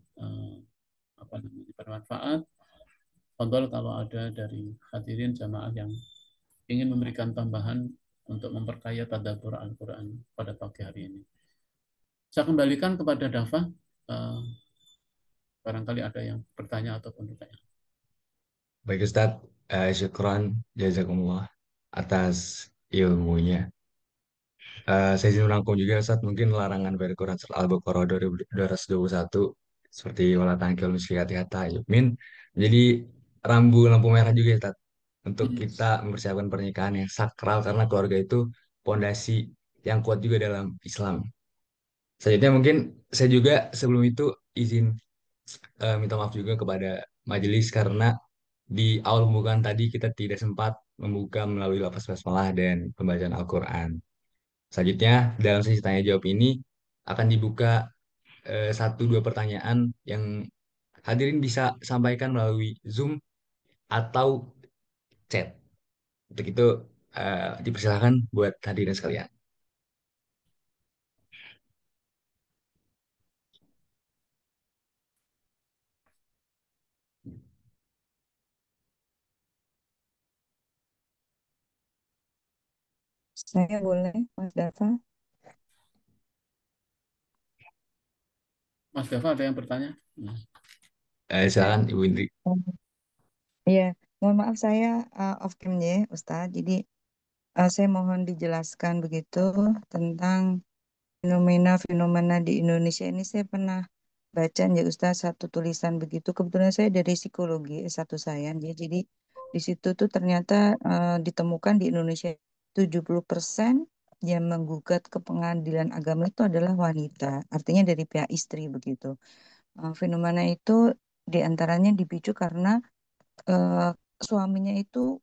bermanfaat. Fadhol kalau ada dari hadirin jamaah yang ingin memberikan tambahan untuk memperkaya tadabbur Al-Quran pada pagi hari ini. Saya kembalikan kepada Dafa. Barangkali ada yang bertanya ataupun bertanya. Baik Ustadz, syukron jazakumullah atas ilmunya. Saya izin merangkum juga Ustadz, mungkin larangan dari Quran Surat Al-Baqarah 221 seperti wala tangkil musyrikati hatta yu'min menjadi rambu lampu merah juga ya Ustadz, untuk kita mempersiapkan pernikahan yang sakral karena keluarga itu pondasi yang kuat juga dalam Islam. Selanjutnya mungkin saya juga sebelum itu izin minta maaf juga kepada majelis karena di awal pembukaan tadi kita tidak sempat membuka melalui lafaz basmalah dan pembacaan Al-Quran. Selanjutnya dalam sesi tanya jawab ini akan dibuka satu dua pertanyaan yang hadirin bisa sampaikan melalui Zoom atau chat. Untuk itu dipersilakan buat hadirin sekalian. Saya boleh, Mas Dafa? Mas Dafa ada yang bertanya? Silakan Ibu Indri. Iya, mohon maaf saya off cam ya, Ustadz. Jadi saya mohon dijelaskan begitu tentang fenomena-fenomena di Indonesia ini. Saya pernah baca ya Ustadz satu tulisan begitu. Kebetulan saya dari psikologi S1 saya ya. Jadi di situ tuh ternyata ditemukan di Indonesia 70% yang menggugat ke pengadilan agama itu adalah wanita. Artinya dari pihak istri begitu. Fenomena itu diantaranya dipicu karena eh, suaminya itu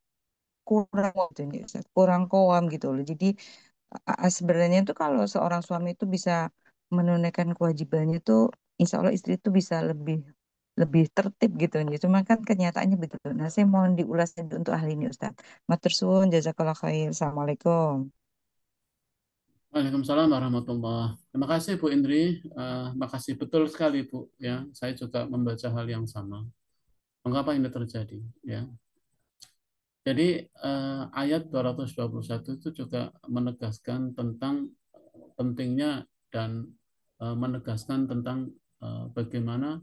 kurang gitu ya, Ustaz, kurang koam gitu loh. Jadi sebenarnya itu kalau seorang suami itu bisa menunaikan kewajibannya itu, insya Allah istri itu bisa lebih lebih tertib gitu ya. Cuma kan kenyataannya begitu. Nah, saya mohon diulas untuk ahli ini Ustaz. Matur suwun, jazakallah khair. Assalamualaikum. Waalaikumsalam warahmatullahi. Terima kasih Bu Indri. Makasih betul sekali Bu. Ya, saya juga membaca hal yang sama. Mengapa ini terjadi? Ya, jadi ayat 221 itu juga menegaskan tentang pentingnya dan menegaskan tentang bagaimana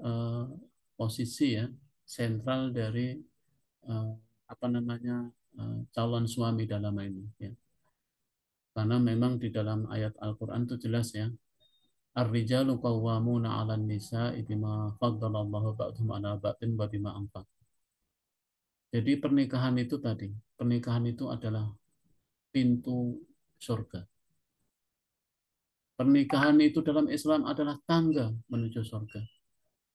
eh, posisi ya sentral dari eh, apa namanya calon suami dalam ini ya. Karena memang di dalam ayat Al-Qur'an itu jelas ya. Ar-rijalu qawwamuna 'alan nisa'i bima faddalallahu ba'dhum 'ala ba'din wa bima anfaqu. Jadi pernikahan itu adalah pintu surga. Pernikahan itu dalam Islam adalah tangga menuju surga.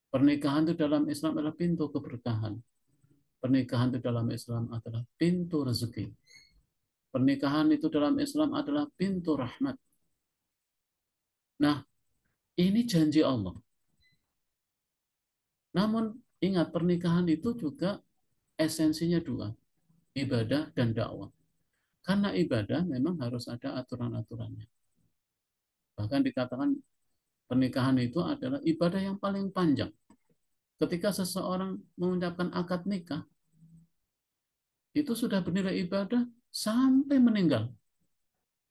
Pernikahan itu dalam Islam adalah pintu keberkahan. Pernikahan itu dalam Islam adalah pintu rezeki. Pernikahan itu dalam Islam adalah pintu rahmat. Nah, ini janji Allah. Namun ingat, pernikahan itu juga esensinya dua, ibadah dan dakwah. Karena ibadah memang harus ada aturan-aturannya. Bahkan dikatakan pernikahan itu adalah ibadah yang paling panjang. Ketika seseorang mengucapkan akad nikah, itu sudah bernilai ibadah sampai meninggal,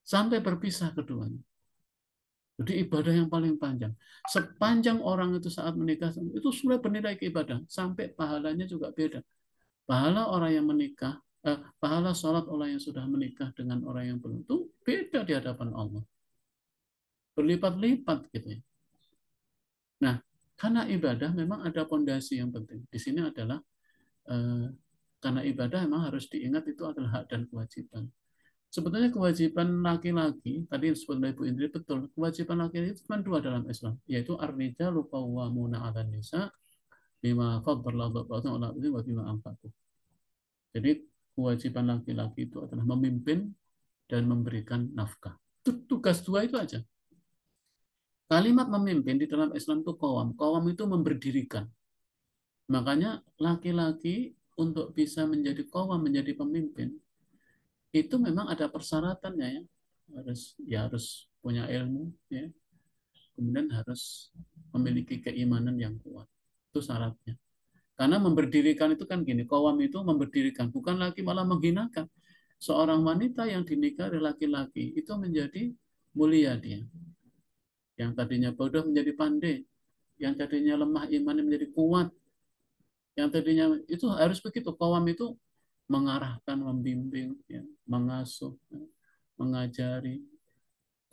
sampai berpisah keduanya. Jadi ibadah yang paling panjang. Sepanjang orang itu saat menikah, itu sudah bernilai ibadah. Sampai pahalanya juga beda. Pahala orang yang menikah, pahala sholat orang yang sudah menikah dengan orang yang belum, itu beda di hadapan Allah. Berlipat-lipat gitu ya. Nah, karena ibadah memang ada pondasi yang penting. Di sini adalah, karena ibadah memang harus diingat itu adalah hak dan kewajiban. Sebetulnya kewajiban laki-laki, tadi disebut oleh Bu Indri, betul. Kewajiban laki-laki itu cuma dua dalam Islam, yaitu ar-rijalu qawwamuna 'alan nisa bima faddala ba'dhum 'ala ba'dhin wa bima anfaqu. Jadi kewajiban laki-laki itu adalah memimpin dan memberikan nafkah. Itu tugas dua itu aja. Kalimat memimpin di dalam Islam itu qawwam. Qawwam itu memberdirikan. Makanya laki-laki untuk bisa menjadi qawwam, menjadi pemimpin, itu memang ada persyaratannya ya. Harus punya ilmu ya, kemudian harus memiliki keimanan yang kuat, itu syaratnya. Karena memberdirikan itu kan gini, qawwam itu memberdirikan, bukan lagi malah menghinakan. Seorang wanita yang dinikahi laki-laki itu menjadi mulia dia, yang tadinya bodoh menjadi pandai, yang tadinya lemah imannya menjadi kuat, yang tadinya itu harus begitu. Qawwam itu mengarahkan, membimbing ya, mengasuh ya, mengajari.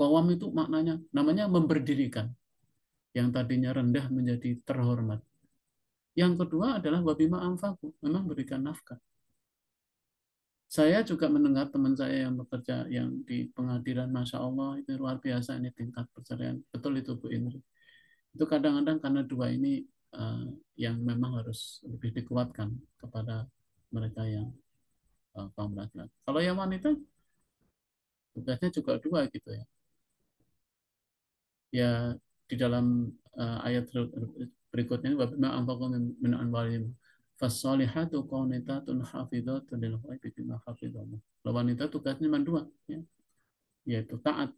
Qawwam itu maknanya, namanya memberdirikan. Yang tadinya rendah menjadi terhormat. Yang kedua adalah wabima anfaqu, memang berikan nafkah. Saya juga mendengar teman saya yang bekerja yang di pengadilan, Masya Allah, itu luar biasa ini tingkat perceraian. Betul itu Bu Indri. Itu kadang-kadang karena dua ini yang memang harus lebih dikuatkan kepada mereka yang kaum laki-laki. Kalau yang wanita, tugasnya juga dua gitu ya. Ya di dalam ayat berikutnya, wabima anfaqu min amwalihim fasolihatu qanitatun hafidhatun lil ghaibi bima hafidhallah. Wanita tugasnya cuma dua ya, yaitu taat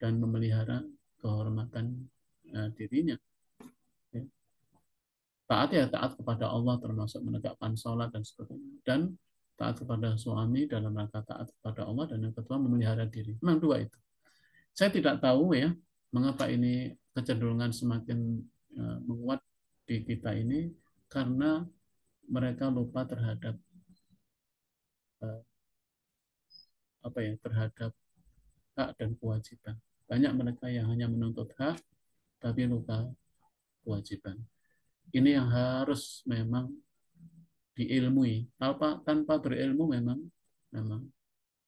dan memelihara kehormatan dirinya ya. Taat ya taat kepada Allah, termasuk menegakkan sholat dan sebagainya, dan taat kepada suami dalam rangka taat kepada Allah, dan yang kedua memelihara diri. Memang dua itu. Saya tidak tahu ya mengapa ini kecenderungan semakin menguat di kita ini, karena mereka lupa terhadap terhadap hak dan kewajiban. Banyak mereka yang hanya menuntut hak tapi lupa kewajiban. Ini yang harus memang diilmui. Tanpa berilmu memang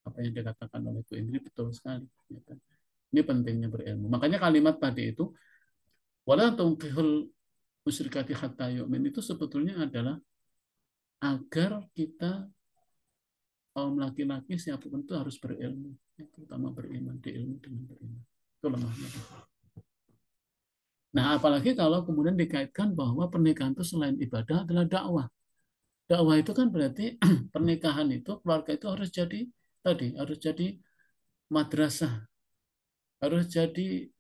apa yang dikatakan oleh Bu Indri betul sekali. Ini pentingnya berilmu. Makanya kalimat tadi itu, wala tunkihul musyrikati hatta yu'min, itu sebetulnya adalah agar kita kaum laki-laki siapapun itu harus berilmu, terutama beriman, diilmu dengan beriman. Itu lemahnya. Nah, apalagi kalau kemudian dikaitkan bahwa pernikahan itu selain ibadah adalah dakwah. Dakwah itu kan berarti pernikahan itu, keluarga itu harus jadi madrasah, harus jadi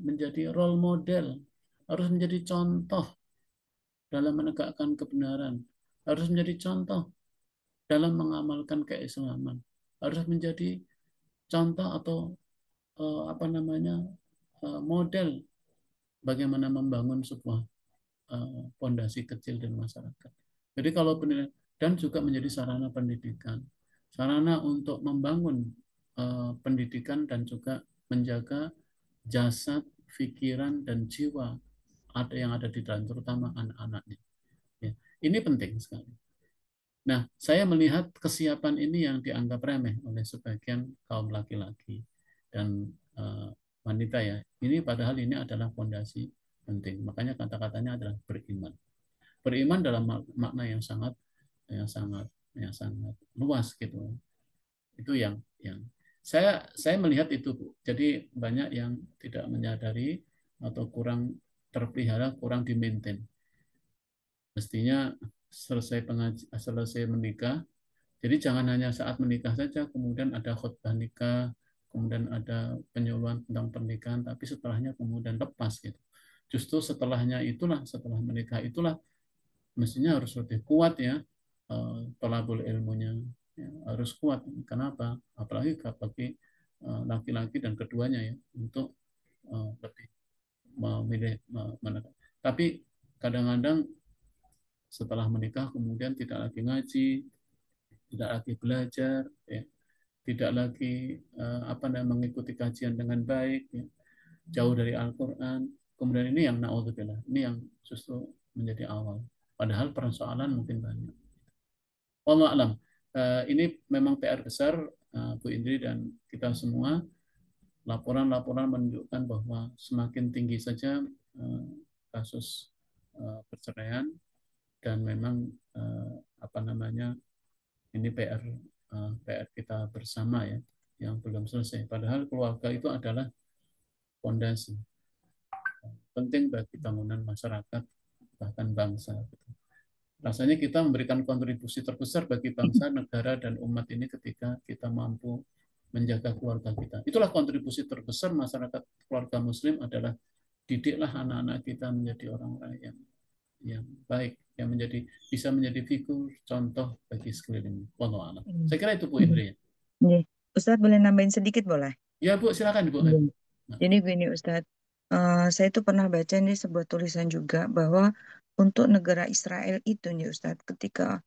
menjadi role model, harus menjadi contoh dalam menegakkan kebenaran, harus menjadi contoh dalam mengamalkan keislaman, harus menjadi contoh atau model bagaimana membangun sebuah pondasi kecil dan masyarakat. Jadi kalau dan juga menjadi sarana pendidikan, sarana untuk membangun pendidikan dan juga menjaga jasad, pikiran dan jiwa yang ada di dalam, terutama anak-anaknya. Ya, ini penting sekali. Nah, saya melihat kesiapan ini yang dianggap remeh oleh sebagian kaum laki-laki dan wanita ya. Ini padahal ini adalah fondasi penting. Makanya kata-katanya adalah beriman. Beriman dalam makna yang sangat luas gitu. Itu yang saya melihat itu, Bu. Jadi banyak yang tidak menyadari atau kurang terpelihara, kurang dimaintain. Mestinya selesai menikah, jadi jangan hanya saat menikah saja, kemudian ada khutbah nikah, kemudian ada penyuluhan tentang pernikahan, tapi setelahnya kemudian lepas gitu. Justru setelah menikah itulah mestinya harus lebih kuat ya, tolabul ilmunya ya, harus kuat. Kenapa? Apalagi bagi laki-laki dan keduanya ya, untuk lebih memilih menekan. Tapi kadang-kadang setelah menikah kemudian tidak lagi ngaji, tidak lagi belajar, ya, tidak lagi mengikuti kajian dengan baik, ya, jauh dari Al-Quran. Kemudian ini yang naudzubillah, ini yang justru menjadi awal. Padahal persoalan mungkin banyak. Wallahu alam. Ini memang PR besar, Bu Indri dan kita semua. Laporan-laporan menunjukkan bahwa semakin tinggi saja kasus perceraian, dan memang ini PR kita bersama ya, yang belum selesai. Padahal keluarga itu adalah fondasi penting bagi bangunan masyarakat, bahkan bangsa. Rasanya kita memberikan kontribusi terbesar bagi bangsa, negara, dan umat ini ketika kita mampu menjaga keluarga kita. Itulah kontribusi terbesar masyarakat keluarga Muslim adalah didiklah anak-anak kita menjadi orang-orang yang baik, yang bisa menjadi figur contoh bagi sekeliling. Wallahu a'lam. Saya kira itu Bu Indri. Ustadz boleh nambahin sedikit boleh? Ya Bu, silakan Bu. Jadi gini Ustadz, saya itu pernah baca nih sebuah tulisan juga bahwa untuk negara Israel itu nih Ustadz, ketika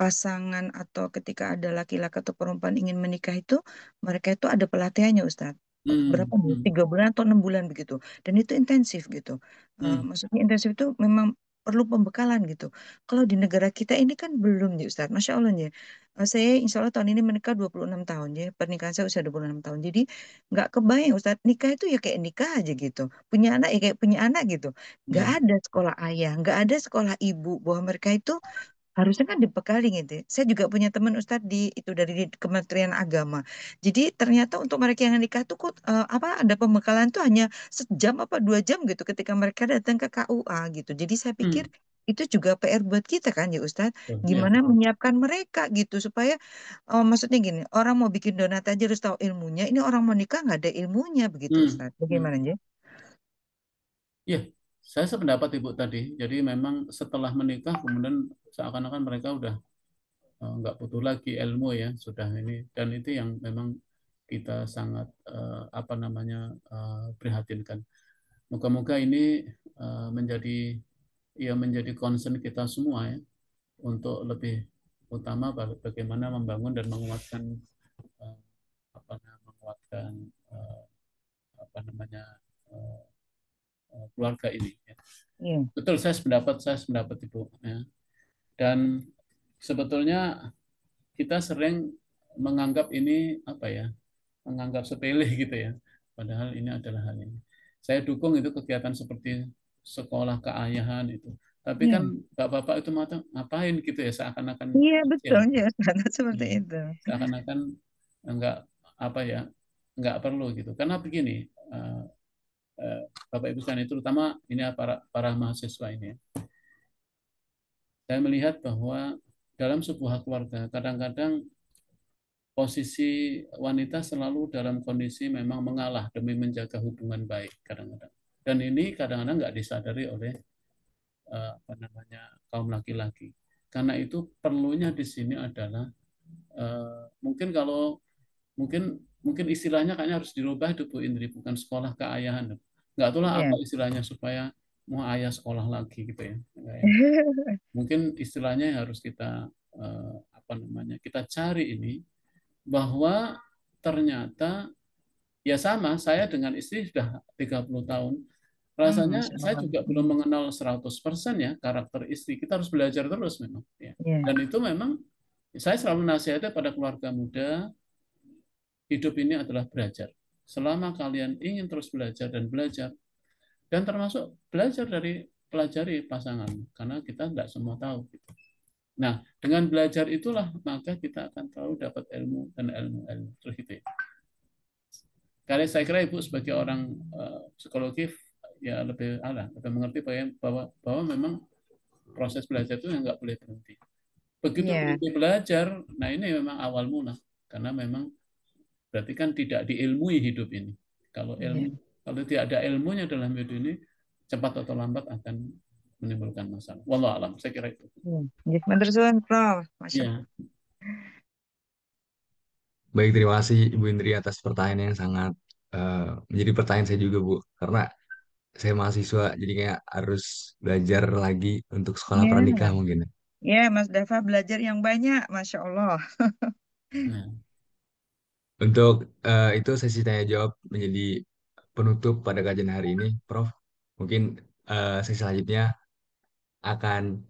pasangan atau ketika ada laki-laki atau perempuan ingin menikah itu, mereka itu ada pelatihannya Ustadz. Berapa 3 bulan atau 6 bulan begitu, dan itu intensif gitu. Maksudnya intensif itu memang perlu pembekalan gitu. Kalau di negara kita ini kan belum nih Ustadz, Masya Allah ya. Saya insya Allah tahun ini menikah 26 tahun ya, pernikahan saya usia 26 tahun. Jadi nggak kebayang Ustadz, nikah itu ya kayak nikah aja gitu. Punya anak ya kayak punya anak gitu. Nggak ada sekolah ayah, nggak ada sekolah ibu, bahwa mereka itu harusnya kan dibekali gitu. Saya juga punya teman Ustadz dari Kementerian Agama. Jadi ternyata untuk mereka yang nikah tuh kok ada pembekalan tuh hanya sejam apa 2 jam gitu ketika mereka datang ke KUA gitu. Jadi saya pikir itu juga PR buat kita kan ya Ustadz. Gimana menyiapkan mereka gitu supaya maksudnya gini, orang mau bikin donat aja harus tahu ilmunya. Ini orang mau nikah nggak ada ilmunya begitu Ustadz. Bagaimana ya? Ya, saya sependapat Ibu tadi. Jadi memang setelah menikah kemudian seakan-akan mereka udah nggak butuh lagi ilmu ya, sudah ini. Dan itu yang memang kita sangat prihatinkan. Moga-moga ini menjadi concern kita semua ya, untuk lebih utama bagaimana membangun dan menguatkan keluarga ini. Ya. Betul, saya sependapat Ibu. Ya. Dan sebetulnya kita sering menganggap ini menganggap sepele gitu ya. Padahal ini adalah hal ini. Saya dukung itu kegiatan seperti sekolah keayahan itu. Tapi kan bapak-bapak itu ngapain gitu ya, seakan-akan betul ya seperti itu. Seakan-akan nggak perlu gitu. Karena begini, Bapak Ibu sekalian, terutama ini para mahasiswa ini. Saya melihat bahwa dalam sebuah keluarga kadang-kadang posisi wanita selalu dalam kondisi memang mengalah demi menjaga hubungan baik kadang-kadang. Dan ini kadang-kadang nggak disadari oleh kaum laki-laki. Karena itu perlunya di sini adalah mungkin istilahnya kayaknya harus dirubah itu Bu Indri, bukan sekolah keayahan. Nggak tahu lah apa istilahnya supaya mau ayah sekolah lagi gitu ya. Mungkin istilahnya harus kita kita cari ini, bahwa ternyata ya sama, saya dengan istri sudah 30 tahun. Rasanya saya juga belum mengenal 100% ya karakter istri. Kita harus belajar terus memang. Ya. Dan itu memang saya selalu nasihatnya pada keluarga muda, hidup ini adalah belajar. Selama kalian ingin terus belajar dan belajar, dan termasuk belajar dari pelajari pasangan, karena kita tidak semua tahu. Nah, dengan belajar itulah maka kita akan tahu dapat ilmu dan ilmu terus gitu ya. Karena saya kira Ibu sebagai orang psikologi ya lebih mengerti bahwa memang proses belajar itu yang nggak boleh berhenti. Begitu berhenti belajar, nah ini memang awal mula, karena memang berarti kan tidak diilmui hidup ini. Kalau tidak ada ilmunya dalam hidup ini, cepat atau lambat akan menimbulkan masalah. Wallahu alam, saya kira itu. Nggih, matur suwun, Prof. Masya Iya, Baik, terima kasih Ibu Indri atas pertanyaan yang sangat menjadi pertanyaan saya juga, Bu. Karena saya mahasiswa, jadi kayak harus belajar lagi untuk sekolah Allah. pernikah mungkin. Ya, Mas Dava belajar yang banyak, Masya Allah. nah, Untuk itu sesi tanya jawab menjadi penutup pada kajian hari ini, Prof. Mungkin sesi selanjutnya akan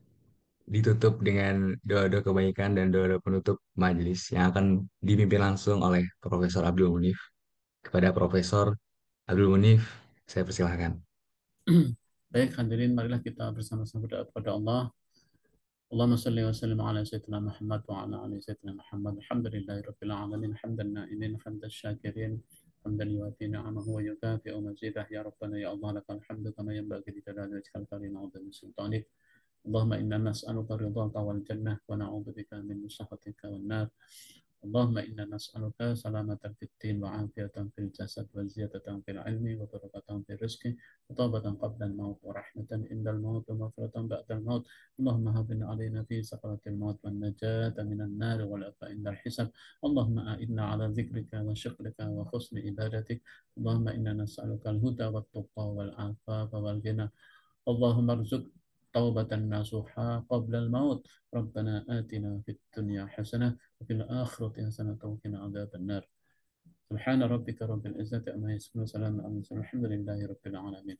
ditutup dengan doa-doa kebaikan dan doa-doa penutup majelis yang akan dipimpin langsung oleh Profesor Abdul Munif. Kepada Profesor Abdul Munif, saya persilahkan. baik hadirin, marilah kita bersama-sama berdoa kepada Allah. اللهم صل وسلم على سيدنا محمد وعلى ال سيدنا محمد الحمد لله رب العالمين حمد النائمين حمد الشاكرين حمدا يوافي نعمه ويكافئ مزيده يا ربنا يا الله لك الحمد كما ينبغي لجلال وجهك الكريم وعظيم سلطانك اللهم إنا نسألك رضاك والجنة ونعوذ بك من سخطك والنار اللهم إنا نسألك سلامة في الدين وعافية في الجسد وزيادة في العلم وبركة في الرزق وطوبة قبل الموت ورحمة عند الموت ومغفرة بعد الموت اللهم هبنا علينا في سكرة الموت والنجاة من النار والعفو عند الحساب اللهم أعنا على ذكرك وشكرك وحسن عبادتك اللهم إنا نسألك الهدى والتقى والعفاف والغنى اللهم ارزق توبة نصوحا قبل الموت ربنا آتنا في الدنيا حسنة وفي الآخرة حسنة وقنا عذاب النار سبحان ربك رب العزة عما يصفون وسلام على المرسلين الحمد لله رب العالمين